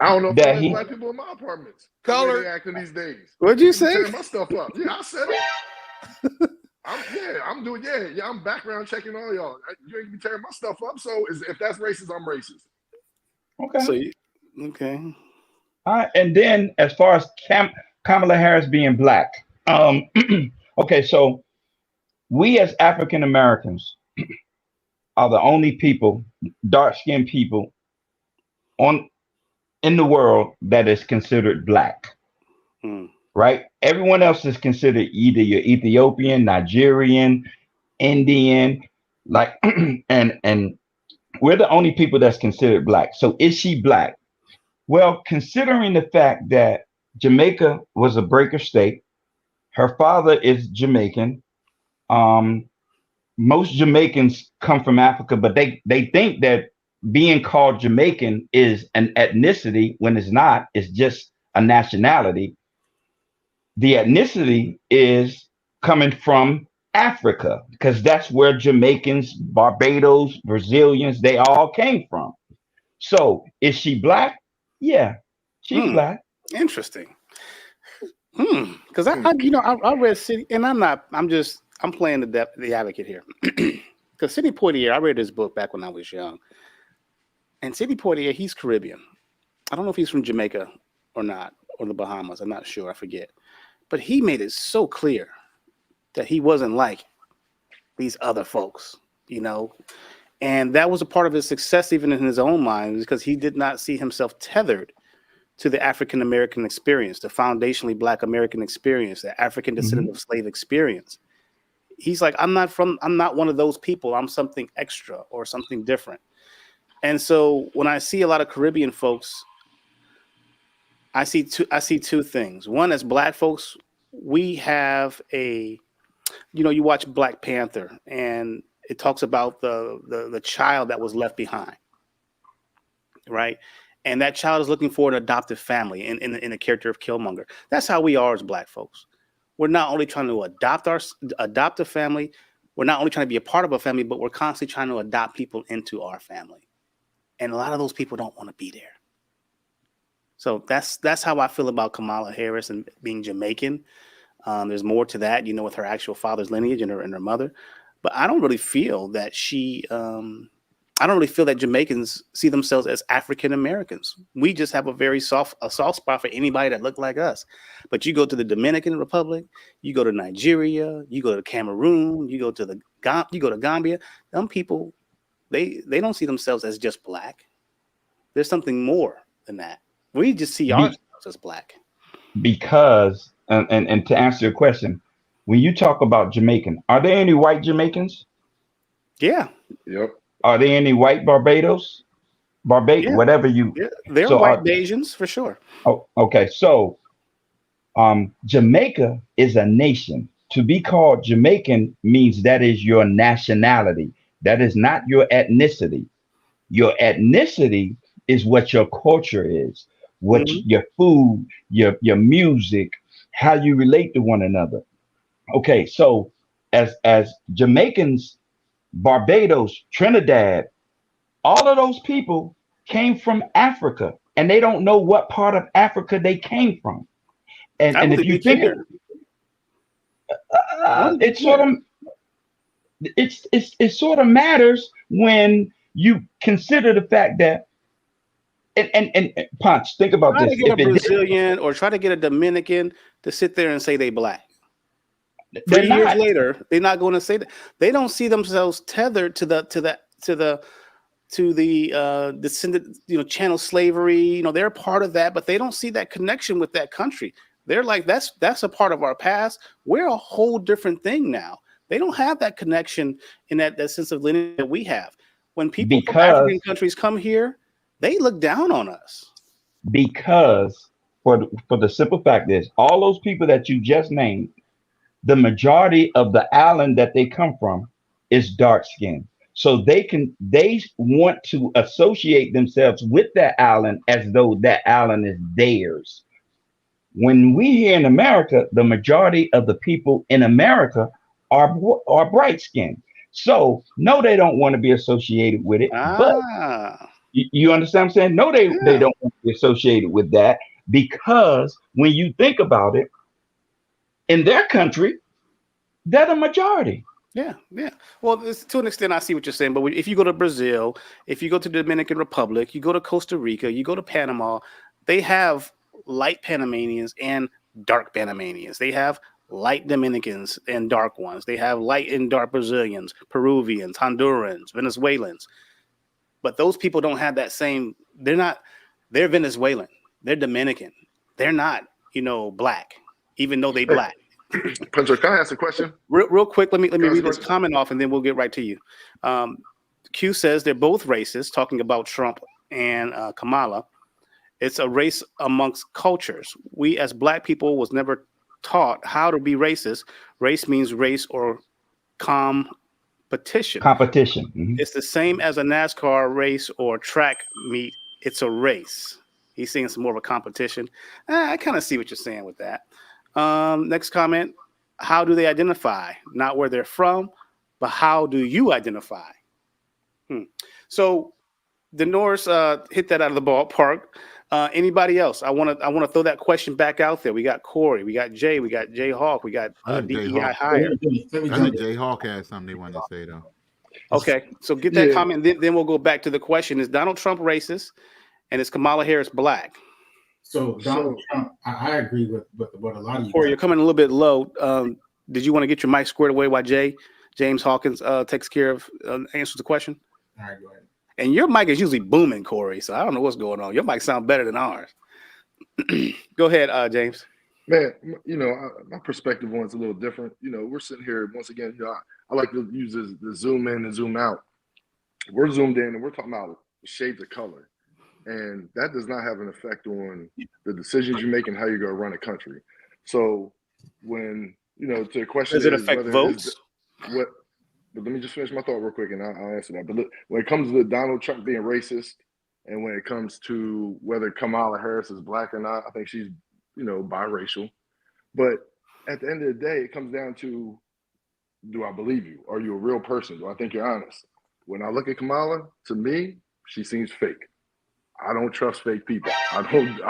I don't know if that there's Black people in my apartments. Color. They acting these days. What'd you say? Tearing my stuff up. Yeah, I said it. I'm background checking all y'all. You ain't be tearing my stuff up. So if that's racist, I'm racist. Okay. Okay. All right. And then as far as Kamala Harris being Black, okay, so we as African Americans are the only people, dark-skinned people, in the world that is considered Black. Right? Everyone else is considered either you're Ethiopian, Nigerian, Indian, like and we're the only people that's considered Black. So is she Black? Well, considering the fact that Jamaica was a breaker state, her father is Jamaican. Most Jamaicans come from Africa, but they think that being called Jamaican is an ethnicity when it's not. It's just a nationality. The ethnicity is coming from Africa because that's where Jamaicans, Barbados, Brazilians, they all came from. So is she Black? Yeah, she's Black. Interesting. Because I read City, and I'm playing the advocate here. Because Sidney Poitier, I read his book back when I was young. And Sidney Poitier, he's Caribbean. I don't know if he's from Jamaica or not, or the Bahamas. I'm not sure. I forget. But he made it so clear that he wasn't like these other folks, And that was a part of his success, even in his own mind, because he did not see himself tethered to the African American experience, the foundationally Black American experience, the African descendant of slave experience. He's like, I'm not one of those people. I'm something extra or something different. And so when I see a lot of Caribbean folks, I see two things. One, as Black folks, we have you watch Black Panther and it talks about the child that was left behind, right? And that child is looking for an adoptive family in the character of Killmonger. That's how we are as Black folks. We're not only trying to adopt a family, we're not only trying to be a part of a family, but we're constantly trying to adopt people into our family. And a lot of those people don't want to be there. So that's how I feel about Kamala Harris and being Jamaican. There's more to that, with her actual father's lineage and her mother. But I don't really feel that Jamaicans see themselves as African Americans. We just have a soft spot for anybody that look like us. But you go to the Dominican Republic, you go to Nigeria, you go to Cameroon, you go to Gambia. Them people, they don't see themselves as just Black. There's something more than that. We just see ourselves as Black. Because, and to answer your question, when you talk about Jamaican, are there any white Jamaicans? Yeah. Yep. Are there any white Barbados? Yeah. Whatever you. Yeah. They're white Bajans for sure. Oh, okay. So, Jamaica is a nation. To be called Jamaican means that is your nationality. That is not your ethnicity. Your ethnicity is what your culture is, what your food, your music, how you relate to one another. Okay, so as Jamaicans, Barbados, Trinidad, all of those people came from Africa, and they don't know what part of Africa they came from. And if you think it sort of matters when you consider the fact that and Ponch, think about Try this. to get a Brazilian or try to get a Dominican to sit there and say they Black. 3 years later, they're not going to say that. They don't see themselves tethered to the descendant, chattel slavery. They're part of that, but they don't see that connection with that country. They're like, that's a part of our past. We're a whole different thing now. They don't have that connection in that sense of lineage that we have. When people from African countries come here, they look down on us. Because for the simple fact is, all those people that you just named, the majority of the island that they come from is dark skinned. So they want to associate themselves with that island as though that island is theirs. When we here in America, the majority of the people in America are bright skinned. So no, they don't want to be associated with it. But you understand what I'm saying? No, they don't want to be associated with that, because when you think about it, in their country, they're the majority. Yeah. Well, to an extent, I see what you're saying. But if you go to Brazil, if you go to the Dominican Republic, you go to Costa Rica, you go to Panama, they have light Panamanians and dark Panamanians. They have light Dominicans and dark ones. They have light and dark Brazilians, Peruvians, Hondurans, Venezuelans. But those people don't have that same. They're Venezuelan. They're Dominican. They're not, Black, even though they Black. Spencer, can I ask a question? Real quick, let me read this comment off, and then we'll get right to you. Q says they're both racist, talking about Trump and Kamala. It's a race amongst cultures. We as Black people was never taught how to be racist. Race means race or competition. Mm-hmm. It's the same as a NASCAR race or track meet. It's a race. He's seeing some more of a competition. I kind of see what you're saying with that. Next comment. How do they identify? Not where they're from, but how do you identify? So Denores hit that out of the ballpark. Anybody else? I want to throw that question back out there. We got Corey, we got Jay, we got Jay Hawk, we got DEI Hire. I think Jay Hawk has something they wanted to say though. Okay, so get that comment. Then we'll go back to the question: is Donald Trump racist, and is Kamala Harris Black? So Donald Trump, I agree with what a lot of you. Corey, you're coming a little bit low. Did you want to get your mic squared away while James Hawkins takes care of answers the question? All right, go ahead. And your mic is usually booming, Corey. So I don't know what's going on. Your mic sounds better than ours. Go ahead, James. Man, you know, my perspective on it's a little different. You know, we're sitting here once again. You know, I like to use the zoom in and zoom out. We're zoomed in and we're talking about shades of color, and that does not have an effect on the decisions you make and how you're going to run a country. So, when you know, to the question Does it is affect whether votes? what. But let me just finish my thought real quick, and I'll answer that. But look, when it comes to Donald Trump being racist, and when it comes to whether Kamala Harris is black or not, I think she's, you know, biracial. But at the end of the day, it comes down to, do I believe you? Are you a real person? Do I think you're honest? When I look at Kamala, to me, she seems fake. I don't trust fake people. I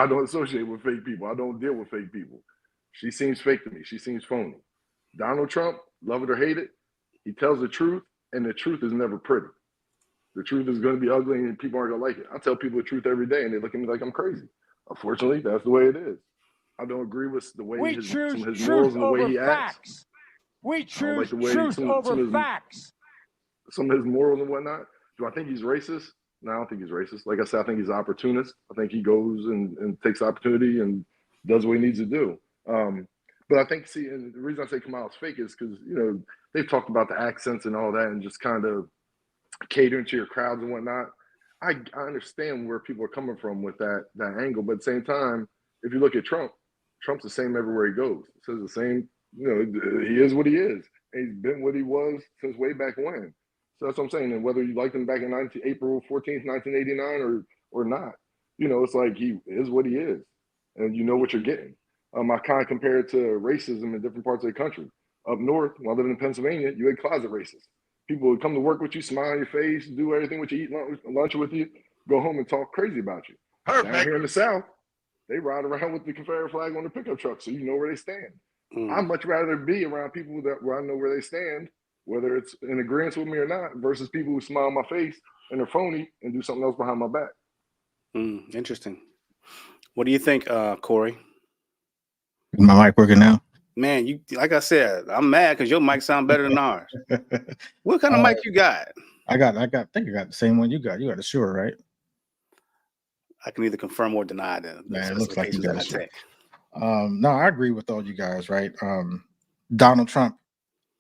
don't associate with fake people. I don't deal with fake people. She seems fake to me. She seems phony. Donald Trump, love it or hate it, he tells the truth, and the truth is never pretty. The truth is going to be ugly, and people aren't going to like it. I tell people the truth every day, and they look at me like I'm crazy. Unfortunately, that's the way it is. I don't agree with the way some of his morals and the way he acts. We I don't like choose the way truth over facts. some of his morals and whatnot. Do I think he's racist? No, I don't think he's racist. Like I said, I think he's an opportunist. I think he goes and takes opportunity and does what he needs to do. But I think, see, and the reason I say Kamala's fake is because, you know, they've talked about the accents and all that and just kind of catering to your crowds and whatnot. I understand where people are coming from with that angle, but at the same time, if you look at Trump, Trump's the same everywhere he goes. Says the same, you know, he is what he is. And he's been what he was since way back when. So that's what I'm saying. And whether you liked him back in April 14th, 1989 or not, you know, it's like he is what he is. And you know what you're getting. I kind of compare it to racism in different parts of the country. Up north, when I lived in Pennsylvania, you had closet racists. People would come to work with you, smile on your face, do everything with you, eat lunch with you, go home and talk crazy about you. Perfect. Down here in the South, they ride around with the Confederate flag on the pickup truck, so you know where they stand. I'd much rather be around people where I know where they stand, whether it's in agreement with me or not, versus people who smile on my face and they're phony and do something else behind my back. Interesting. What do you think, Corey? Is my mic working now? Man, you like I said, I'm mad because your mic sound better than ours. What kind of mic you got? I think I got the same one you got. You got a Shure, right? I can either confirm or deny that. Man, it looks like you got a Shure. No, I agree with all you guys, right? Donald Trump,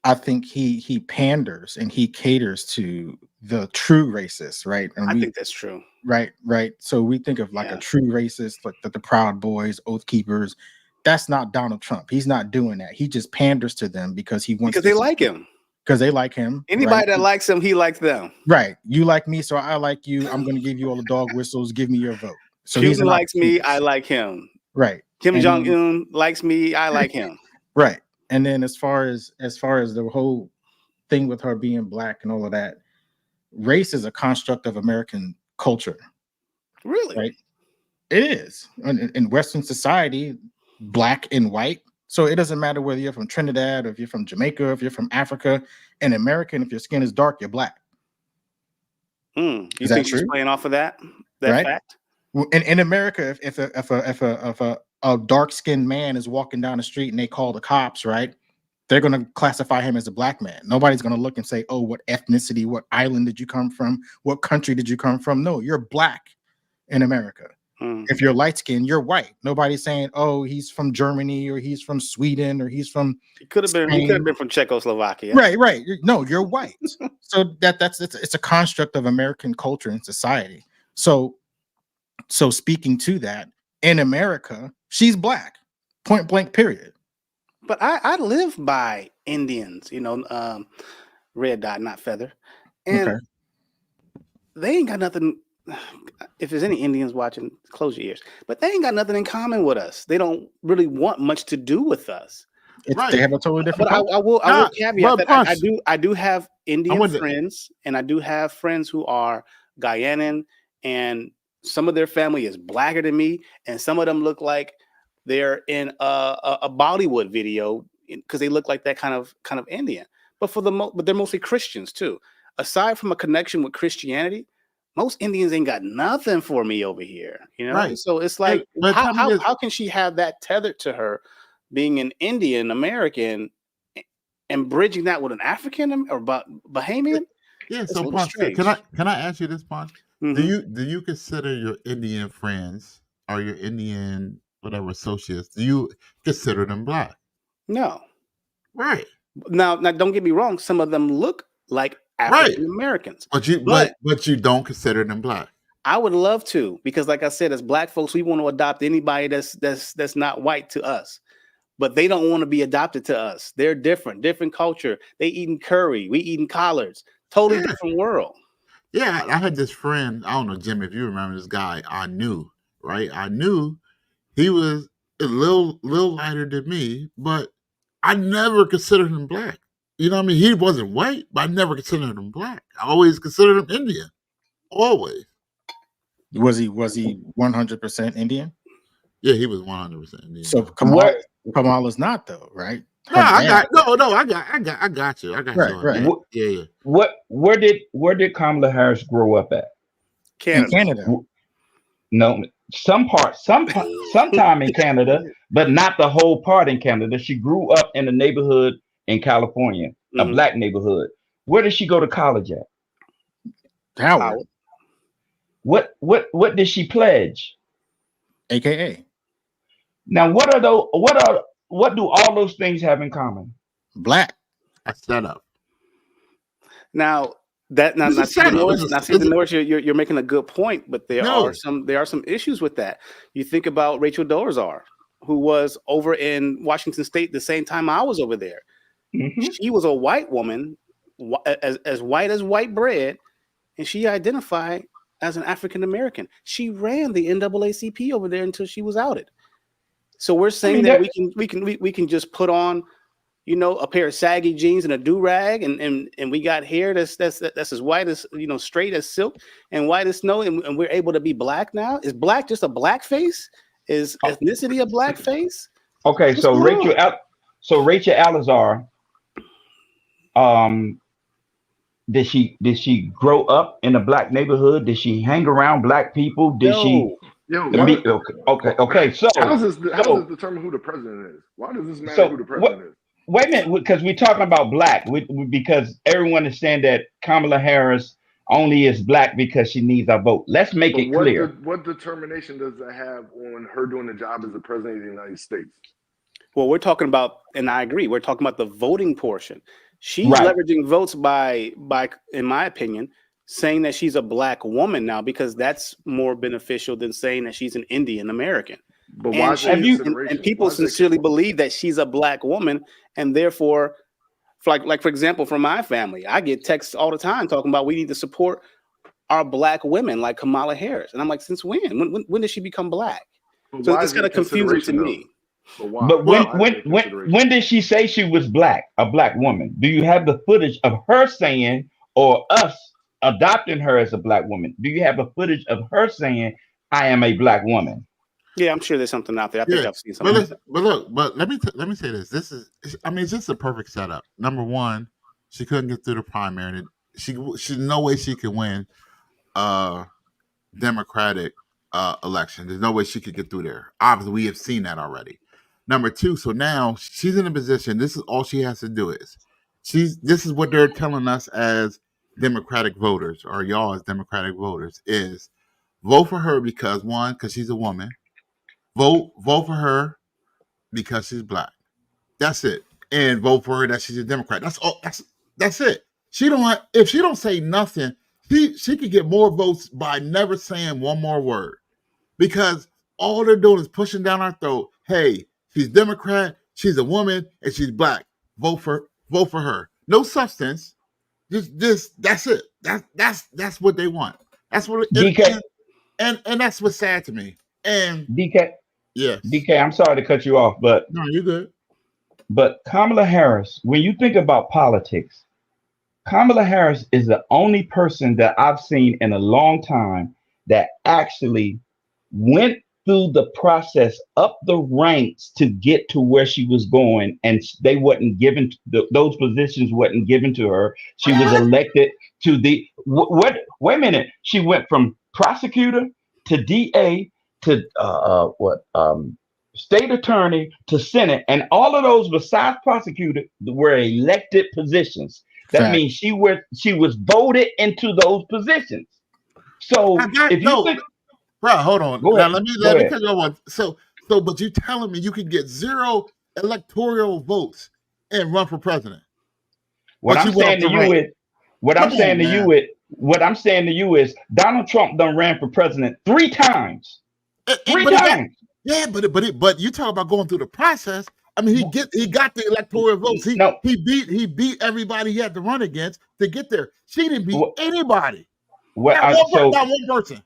I think he panders and he caters to the true racists, right? And I think that's true. Right. So we think of like a true racist, like the Proud Boys, Oath Keepers. That's not Donald Trump. He's not doing that. He just panders to them because he wants because they like him. Because they like him. Anybody that likes him, he likes them. Right. You like me, so I like you. I'm going to give you all the dog whistles. Give me your vote. So Putin likes me. I like him. Right. Kim Jong-un likes me. I like him. Right. And then as far as the whole thing with her being black and all of that, race is a construct of American culture. Really? Right. It is. In Western society, black and white. So it doesn't matter whether you're from Trinidad or if you're from Jamaica, if you're from Africa. In America, if your skin is dark, you're black. You think she's playing off of that right? fact? In America, if a dark-skinned man is walking down the street and they call the cops, right? They're going to classify him as a black man. Nobody's going to look and say, oh, what ethnicity, what island did you come from? What country did you come from? No, you're black in America. If you're light skinned, you're white. Nobody's saying, oh, he's from Germany or he's from Sweden or he's from He could have been from Czechoslovakia. Right. No, you're white. So it's a construct of American culture and society. So speaking to that, in America, she's black. Point blank, period. But I live by Indians, red dot, not feather. And they ain't got nothing. If there's any Indians watching, close your ears. But they ain't got nothing in common with us. They don't really want much to do with us. They have a totally different. But I will caveat that I do have Indian friends, and I do have friends who are Guyanan, and some of their family is blacker than me, and some of them look like they're in a Bollywood video because they look like that kind of Indian. But but they're mostly Christians too. Aside from a connection with Christianity, most Indians ain't got nothing for me over here, Right. So it's like, how can she have that tethered to her, being an Indian American, and bridging that with an African or Bahamian? Yeah. So, Ponce, can I ask you this, Ponce? Mm-hmm. Do you consider your Indian friends or your Indian whatever associates, do you consider them black? No. Right. Now, don't get me wrong. Some of them look like Right. African Americans, But you don't consider them black. I would love to, because like I said, as black folks, we want to adopt anybody that's not white to us, but they don't want to be adopted to us. They're different culture. They eating curry, we eating collards, totally different world. Yeah, I had this friend, I don't know, Jim, if you remember this guy, I knew, right? I knew he was a little lighter than me, but I never considered him black. You know what I mean? He wasn't white, but I never considered him black. I always considered him Indian. Always. Was he 100% Indian? Yeah, he was 100% Indian. So Kamala's not though, right? No, I got you. I got you. Right. Yeah. Where did Kamala Harris grow up at? Canada. No, sometime in Canada, but not the whole part in Canada. She grew up in a neighborhood in California, a black neighborhood. Where did she go to college at? Howard. What did she pledge? AKA. Now, what do all those things have in common? Black. That's set up. Now that not Norris, you're making a good point, but there are some issues with that. You think about Rachel Dolezal, who was over in Washington State the same time I was over there. She was a white woman, as white as white bread, and she identified as an African American. She ran the NAACP over there until she was outed. So we're saying that we can just put on, a pair of saggy jeans and a do-rag, and we got hair that's as white as, straight as silk and white as snow, and we're able to be black now? Is black just a black face? Is ethnicity a black face? Okay, so Rachel Alizar, did she grow up in a black neighborhood? Did she hang around black people? Did she? Okay. So how does this determine who the president is? Why does this matter who the president is? Wait a minute, because we're talking about black. Because everyone is saying that Kamala Harris only is black because she needs our vote. Let's make it clear. What determination does that have on her doing the job as the president of the United States? Well, we're talking about, and I agree, we're talking about the voting portion. She's leveraging votes by, in my opinion, saying that she's a black woman now, because that's more beneficial than saying that she's an Indian American. But why and people sincerely believe that she's a black woman, and therefore, for example, from my family, I get texts all the time talking about we need to support our black women like Kamala Harris, and I'm like, since when? When did she become black? So it's kind of confusing to me. But when did she say she was black, a black woman? Do you have the footage of her saying, or us adopting her as a black woman? Do you have a footage of her saying, I am a black woman? Yeah, I'm sure there's something out there. I think I've seen something. But let me say this. It's just a perfect setup. Number one, she couldn't get through the primary. She's no way she could win Democratic election. There's no way she could get through there. Obviously, we have seen that already. Number two, so now she's in a position. This is all she has to do is this is what they're telling us as Democratic voters, or y'all as Democratic voters, is vote for her because she's a woman. Vote for her because she's black. That's it. And vote for her that she's a Democrat. That's all. That's it. If she don't say nothing, she could get more votes by never saying one more word. Because all they're doing is pushing down our throat. Hey, she's Democrat, she's a woman, and she's black. Vote for her. No substance. Just that's it. That's what they want. That's what DK. And that's what's sad to me. And DK. Yeah. DK, I'm sorry to cut you off, but no, you're good. But Kamala Harris, when you think about politics, Kamala Harris is the only person that I've seen in a long time that actually went through the process up the ranks to get to where she was going, and they wasn't given those positions wasn't given to her. She was elected to the wait a minute. She went from prosecutor to DA to state attorney to Senate, and all of those besides prosecutor were elected positions. That means she was voted into those positions. So if you think, bro, hold on. Now let me tell you one. So So, but you telling me you can get 0 electoral votes and run for president? What But I'm you went saying up to the you rank. is, what I'm Come saying on, to you man. is, what I'm saying to you is, Donald Trump done ran for president 3 times. Three But it got, times. yeah, but you talk about going through the process. I mean, he got the electoral votes. No. He beat everybody he had to run against to get there. She didn't beat anybody. What Not I, one, so not one person.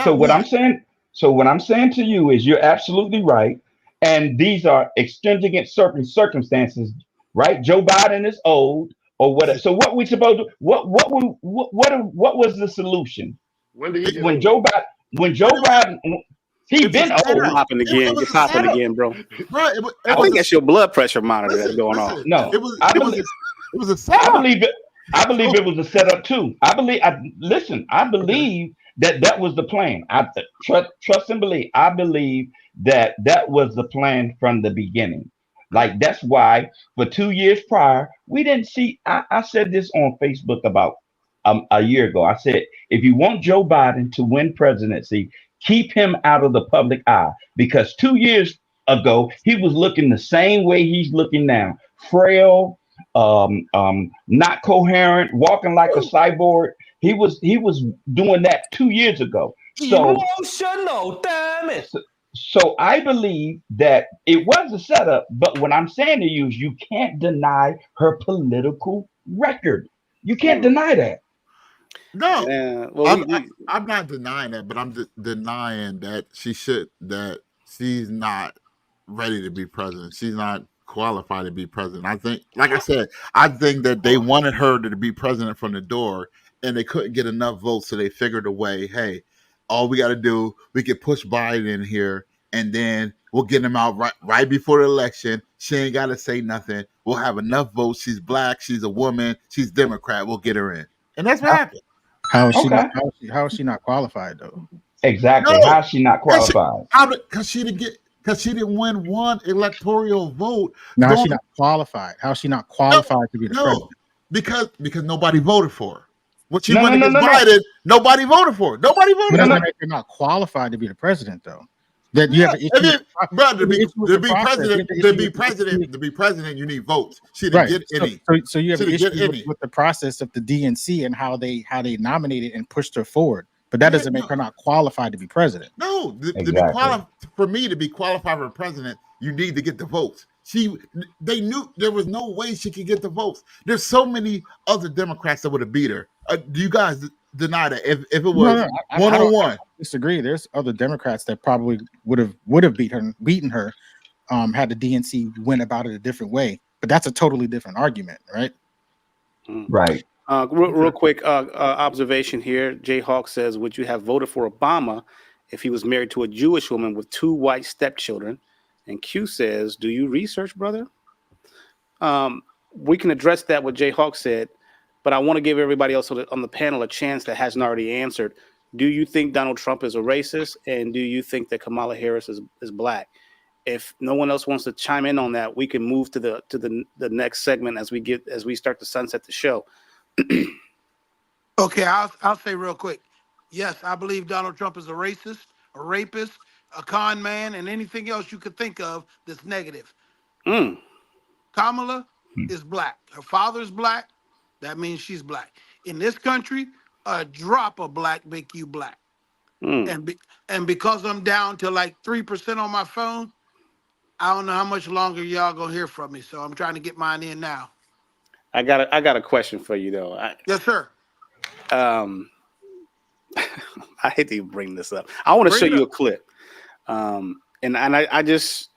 so Not what one. I'm saying, so what I'm saying to you is, you're absolutely right, and these are extrinsic circumstances, right? Joe Biden is old, or what? So what we supposed to? What was the solution When did he get when old? Joe Biden? He It was been a You're old. setup. popping again. It You're was a popping setup, again, bro. bro. I It was think a that's your blood pressure monitor that's listen, going off. listen. No, It was I it was believe. a, it was a I setup. believe it. I believe So, it was a setup too. I believe that was the plan. I trust and believe. I believe that was the plan from the beginning. Like, that's why for 2 years prior, we didn't see. I said this on Facebook about a year ago. I said, if you want Joe Biden to win presidency, keep him out of the public eye, because 2 years ago he was looking the same way he's looking now, frail, not coherent, walking like a cyborg. He was doing that 2 years ago. So Emotional, damn it. so I believe that it was a setup, but what I'm saying to you is, you can't deny her political record. You can't deny that. no, Well, I'm not denying that, but I'm denying that she's not ready to be president. She's not qualified to be president. I think, like I said, I think that they wanted her to be president from the door, and they couldn't get enough votes, so they figured a way. Hey, all we got to do, we can push Biden in here, and then we'll get him out right before the election. She ain't got to say nothing. We'll have enough votes. She's black. She's a woman. She's Democrat. We'll get her in, and that's what happened. How is she Okay. not? How is she not qualified though? Exactly. No, How is she not qualified? because she didn't win one electoral vote. No, how's she Going, not qualified? How's she not qualified to be the no, president? because nobody voted for her. When she No, went no, no, against no, no. Biden, nobody voted for her. Nobody But voted doesn't for that her. make her not qualified to be the president though? That you Yeah, have an issue with brother, you have an issue with the process. You have an to be president, you need votes. She didn't right. get any. So you have She an didn't get issue any. with the process of the DNC and how they nominated and pushed her forward. But that doesn't make her not qualified to be president. No, to be Exactly. qualified for me to be qualified for president, you need to get the votes. They knew there was no way she could get the votes. There's so many other Democrats that would have beat her. Do you guys deny that? If it was I 1-on-1, disagree. There's other Democrats that probably would have beaten her, had the DNC went about it a different way. But that's a totally different argument, right? Right. Real quick observation here. Jay Hawk says, would you have voted for Obama if he was married to a Jewish woman with 2 white stepchildren? And Q says, do you research, brother? We can address that what Jay Hawk said, but I want to give everybody else on the panel a chance that hasn't already answered. Do you think Donald Trump is a racist? And do you think that Kamala Harris is black? If no one else wants to chime in on that, we can move to the next segment as we start to sunset the show. Okay, I'll say real quick. Yes, I believe Donald Trump is a racist, a rapist, a con man, and anything else you could think of that's negative. Kamala is black. Her father's black. That means she's black. In this country, a drop of black make you black. And because I'm down to like 3% on my phone, I don't know how much longer y'all gonna hear from me. So I'm trying to get mine in now. I got a question for you though. Yes, sir. I hate to even bring this up. I want to show you a clip. And I just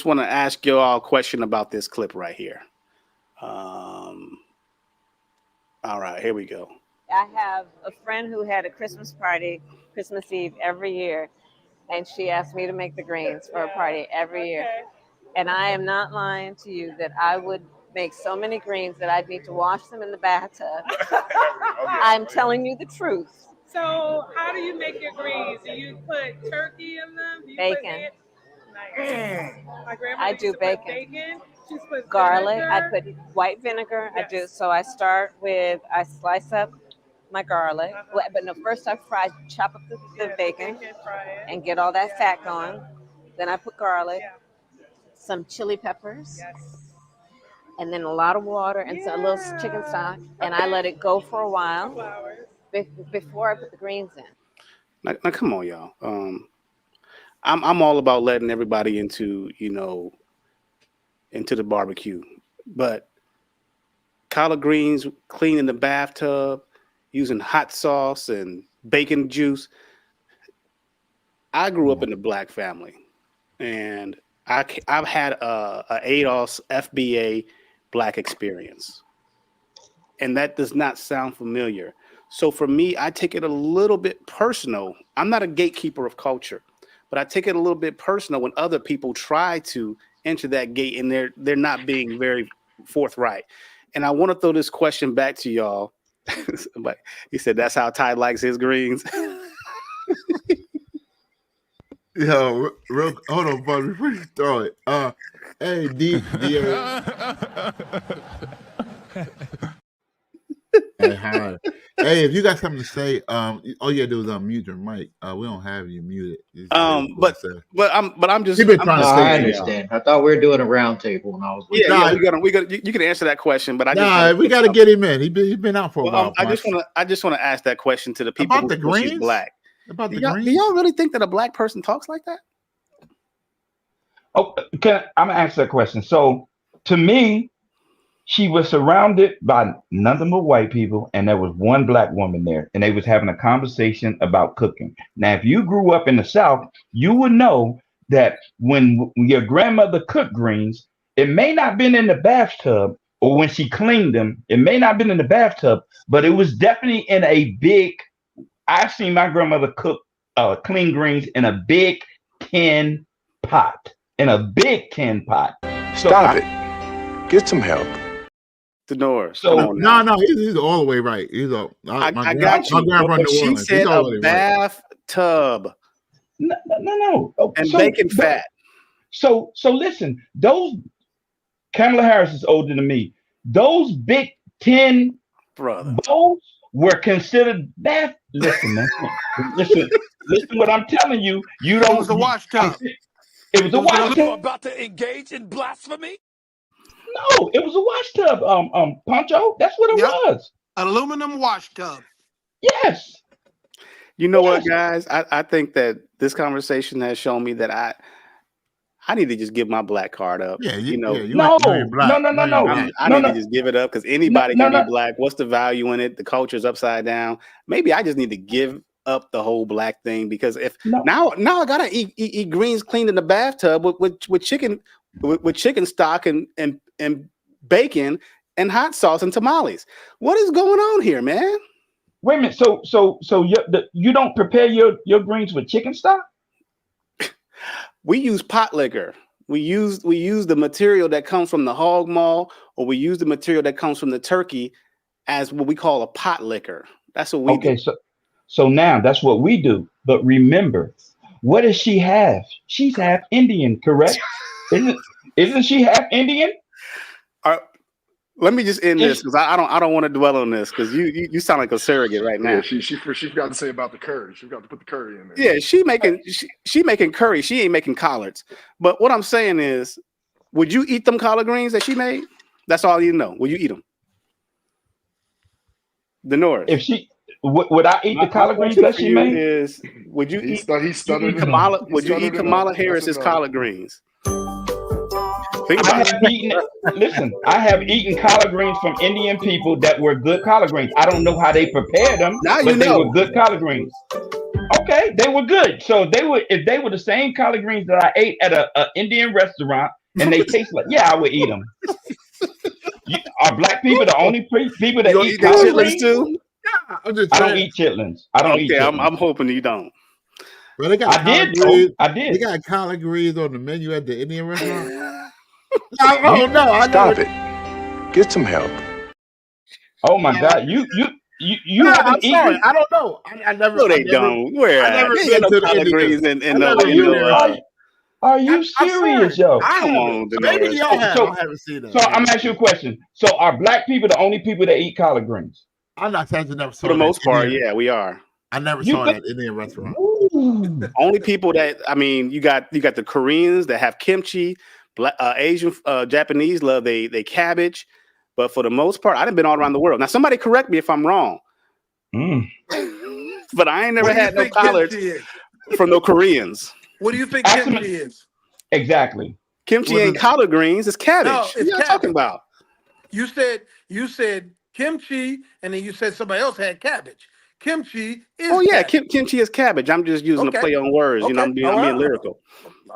want to ask you all a question about this clip right here. All right, here we go. I have a friend who had a Christmas party, Christmas Eve every year, and she asked me to make the greens for a party every year. And I am not lying to you that I would make so many greens that I'd need to wash them in the bathtub. I'm telling you the truth. So how do you make your greens? Do you put turkey in them? Do you Bacon. My grandma I used do to put bacon. She put Garlic. vinegar. I put white vinegar. Yes. I start with, I slice up my garlic. But no, first I chop up the bacon fry it. and get all that fat going. Then I put garlic, some chili peppers, and then a lot of water and a little chicken stock, and I let it go for a while before I put the greens in. Now come on, y'all. I'm all about letting everybody into the barbecue, but collard greens clean in the bathtub using hot sauce and bacon juice. I grew up in a black family, and I've had a ADOS FBA black experience, and that does not sound familiar. So for me, I take it a little bit personal. I'm not a gatekeeper of culture, but I take it a little bit personal when other people try to enter that gate and they're not being very forthright. And I want to throw this question back to y'all. But he said that's how Ty likes his greens. Yo, hold on, buddy, before you throw it. Hey, D. Hey, hi. Hey, if you got something to say, all you gotta do is unmute your mic. We don't have you muted. But I'm just. You've been trying to say I understand. I thought we were doing a round table, and I was. We got. You can answer that question, but we got to get him in. He's been out for a while. I just want to ask that question to the people about the who greens. She's black. About the do y'all really think that a black person talks like that? Oh, I'm gonna answer that question. So, to me, she was surrounded by nothing but white people, and there was one black woman there, and they was having a conversation about cooking. Now, if you grew up in the South, you would know that when your grandmother cooked greens, it may not been in the bathtub, or when she cleaned them, it may not been in the bathtub, but it was definitely in a big. I've seen my grandmother cook clean greens in a big tin pot. Stop it. Get some help. Denora. So no, he's all the way right. I got you. But she said a bathtub. No. And bacon fat. So listen, those Kamala Harris is older than me. Those big tin bowls were considered bath. Listen, man. Listen what I'm telling you. You don't. It was a wash tub. It was a wash tub. About to engage in blasphemy? No, it was a wash tub. Poncho. That's what it was. An aluminum wash tub. Yes. You know what, guys? I think that this conversation has shown me that I need to just give my black card up. Yeah, No. No. I need to just give it up because anybody can be black. What's the value in it? The culture's upside down. Maybe I just need to give up the whole black thing because if now I gotta eat greens cleaned in the bathtub with chicken stock and bacon and hot sauce and tamales. What is going on here, man? Wait a minute. So you don't prepare your greens with chicken stock? We use pot liquor. We use the material that comes from the hog maw, or we use the material that comes from the turkey as what we call a pot liquor. That's what we do. So now that's what we do. But remember, what does she have? She's half Indian, correct? Isn't she half Indian? Let me just end this because I don't want to dwell on this because you sound like a surrogate right now. Yeah, she forgot to say about the curry. She forgot to put the curry in there. Yeah, she making curry. She ain't making collards. But what I'm saying is, would you eat them collard greens that she made? That's all you know. Would you eat them? Denora. If she would I eat the collard greens that she made? Would you eat Kamala Harris's collard greens? I have eaten collard greens from Indian people that were good collard greens. I don't know how they prepared them, but they were good collard greens. Okay, they were good. So if they were the same collard greens that I ate at an Indian restaurant and they taste like, I would eat them. Are black people the only people that eat collard greens too? I don't eat chitlins. I'm hoping you don't. Well, they got I did. They got collard greens on the menu at the Indian restaurant. Stop it. Get some help. Oh my God! You haven't eaten. Sorry, I don't know. I never. No, they don't. Where? I never been to collard greens Are you serious, yo? Come on, maybe y'all have. I haven't seen that. So I'm gonna ask you a question. So are black people the only people that eat collard greens? I'm not saying never saw. For the most part, yeah, we are. I never saw that Indian restaurant. Only people that you got the Koreans that have kimchi, Asian, Japanese love they cabbage, but for the most part, I've been all around the world. Now, somebody correct me if I'm wrong, but I ain't never had no collards from no Koreans. What do you think kimchi is? Exactly. Kimchi ain't collard greens; it's cabbage. No, What it's y'all talking about? You said kimchi, and then you said somebody else had cabbage. Kimchi is kimchi is cabbage. I'm just using a play on words. Okay. I'm being lyrical.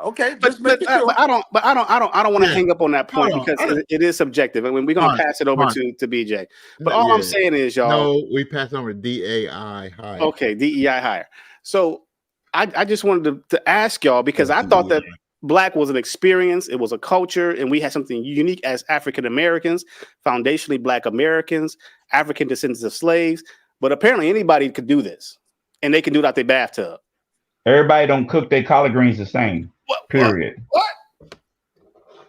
Okay, but I don't want to hang up on that point because it is subjective. I mean, we're gonna pass it over to BJ. But all I'm saying is, y'all. No, we pass over to DAI higher. Okay, DEI higher. So I just wanted to ask y'all because I thought that Black was an experience, it was a culture, and we had something unique as African Americans, foundationally Black Americans, African descendants of slaves. But apparently anybody could do this, and they can do it out their bathtub. Everybody don't cook their collard greens the same. Period.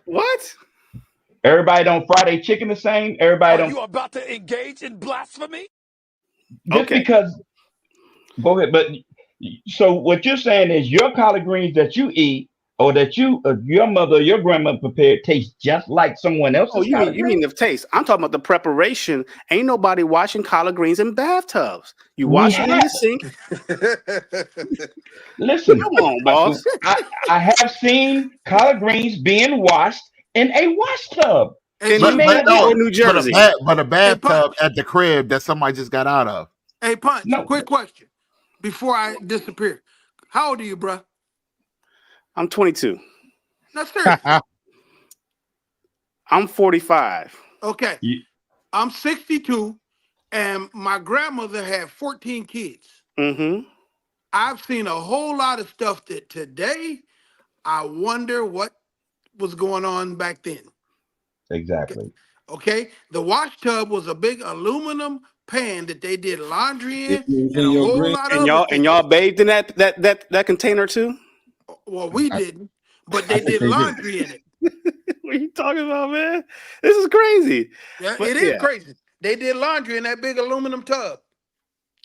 What? Everybody don't fry their chicken the same. Everybody don't. You about to engage in blasphemy? Just because. Go ahead, but so what you're saying is your collard greens that you eat or that your mother or your grandmother prepared taste just like someone else's. Oh, you mean the taste? I'm talking about the preparation. Ain't nobody washing collard greens in bathtubs. You wash it in the sink. Listen, come on, boss. I have seen collard greens being washed in a wash tub in New Jersey, but a bathtub at the crib that somebody just got out of. Hey, Punch. Quick question before I disappear. How old are you, bro? I'm 22. No, seriously. I'm 45. Okay. I'm 62, and my grandmother had 14 kids. Mm-hmm. I've seen a whole lot of stuff that today I wonder what was going on back then. Exactly. Okay. The wash tub was a big aluminum pan that they did laundry in, and a whole lot of and y'all bathed in that container too? Well, we didn't, but they did laundry in it. What are you talking about, man? This is crazy. Yeah, it is crazy. They did laundry in that big aluminum tub.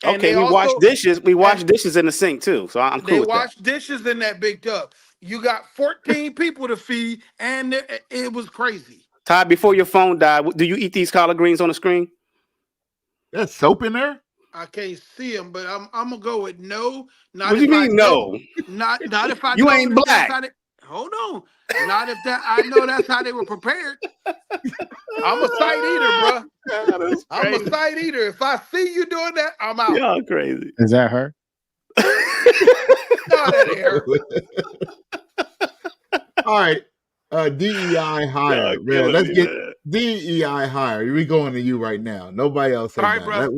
And we wash dishes. We wash dishes in the sink too. So I'm cool They with wash dishes in that big tub. You got 14 people to feed, and it was crazy. Ty, before your phone died, do you eat these collard greens on the screen? There's soap in there? I can't see them, but I'm gonna go with no. Not what do you mean no? Not if I. You ain't Black. Hold on. Not if that. I know that's how they were prepared. I'm a sight eater, bro. I'm a sight eater. If I see you doing that, I'm out. Y'all crazy. Is that her? No, that ain't her. All right. DEI higher. Man, let's get DEI higher. We going to you right now. Nobody else said that. Bro.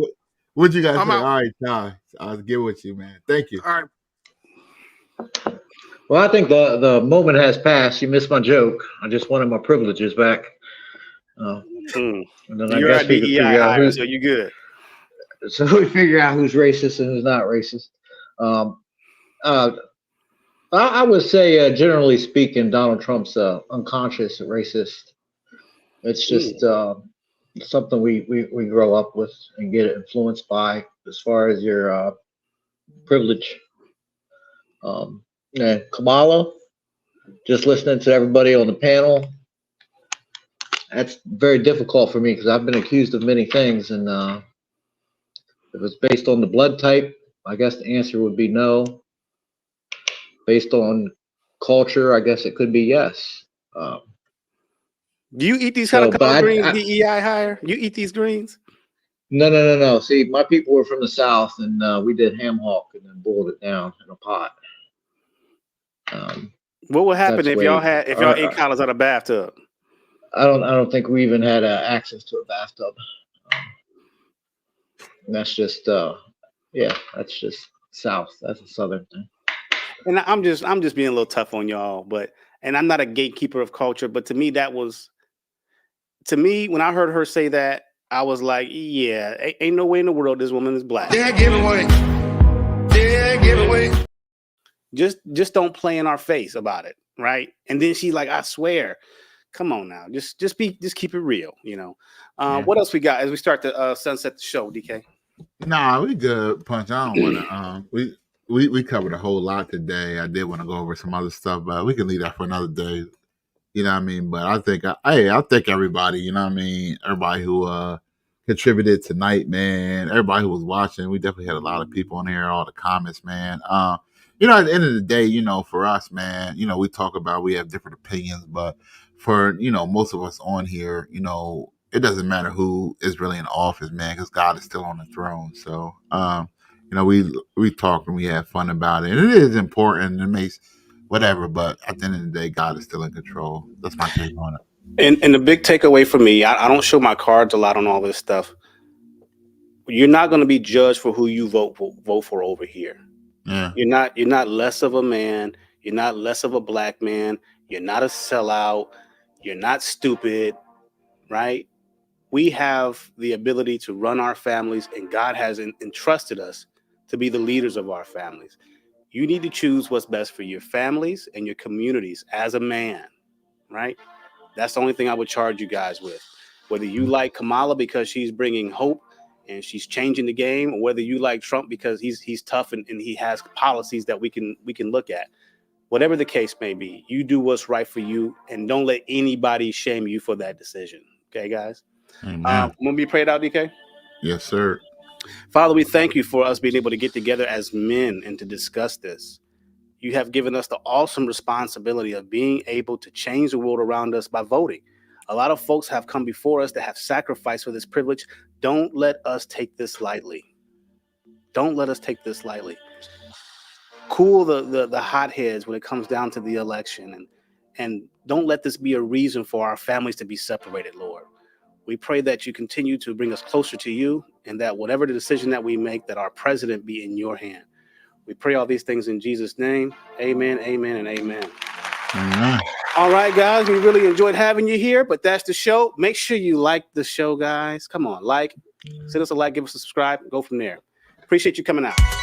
What you guys say? Out. All right, Ty. I'll get with you, man. Thank you. All right. Well, I think the moment has passed. You missed my joke. I just wanted my privileges back. And then You're at DEI higher, so you good. So we figure out who's racist and who's not racist. I would say, generally speaking, Donald Trump's unconscious racist. It's just something we grow up with and get influenced by as far as your privilege. And Kamala, just listening to everybody on the panel, that's very difficult for me because I've been accused of many things. And if it's based on the blood type, I guess the answer would be no. Based on culture, I guess it could be yes. Do you eat these kind of collard greens, DEI higher? You eat these greens? No. See, my people were from the South, and we did ham hock and then boiled it down in a pot. What would happen if y'all ate collards out of bathtub? I don't think we even had access to a bathtub. That's just that's just South. That's a Southern thing. And I'm just being a little tough on y'all, and I'm not a gatekeeper of culture, but to me when I heard her say that, I was like, yeah, ain't no way in the world this woman is Black. Yeah, give it away. Yeah, give it away. Just don't play in our face about it, right? And then she's like, I swear, come on now, just keep it real, you know. What else we got as we start to sunset the show, DK? Nah, we good, Punch. I don't want to. we covered a whole lot today. I did want to go over some other stuff, but we can leave that for another day. You know what I mean? But I think I thank everybody, you know what I mean? Everybody who contributed tonight, man. Everybody who was watching. We definitely had a lot of people on here, all the comments, man. You know, at the end of the day, you know, for us, man, you know, we talk about we have different opinions, but for, you know, most of us on here, you know, it doesn't matter who is really in office, man, because God is still on the throne. So you know, we talk and we have fun about it. And it is important. It makes whatever, but at the end of the day, God is still in control. That's my take on it. And the big takeaway for me, I don't show my cards a lot on all this stuff. You're not going to be judged for who you vote for over here. Yeah. You're not less of a man. You're not less of a black man. You're not a sellout. You're not stupid, right? We have the ability to run our families, and God has entrusted us to be the leaders of our families. You need to choose what's best for your families and your communities as a man, right? That's the only thing I would charge you guys with. Whether you like Kamala because she's bringing hope and she's changing the game, or whether you like Trump because he's tough and he has policies that we can look at. Whatever the case may be, you do what's right for you, and don't let anybody shame you for that decision. Okay, guys? Amen. When we prayed out, DK? Yes, sir. Father, we thank you for us being able to get together as men and to discuss this. You have given us the awesome responsibility of being able to change the world around us by voting. A lot of folks have come before us that have sacrificed for this privilege. Don't let us take this lightly. Don't let us take this lightly. Cool the hotheads when it comes down to the election, and don't let this be a reason for our families to be separated, Lord. We pray that you continue to bring us closer to you, and that whatever the decision that we make, that our president be in your hand. We pray all these things in Jesus' name. Amen, amen, and amen. Amen. All right, guys, we really enjoyed having you here, but that's the show. Make sure you like the show, guys. Come on, send us a like, give us a subscribe, go from there. Appreciate you coming out.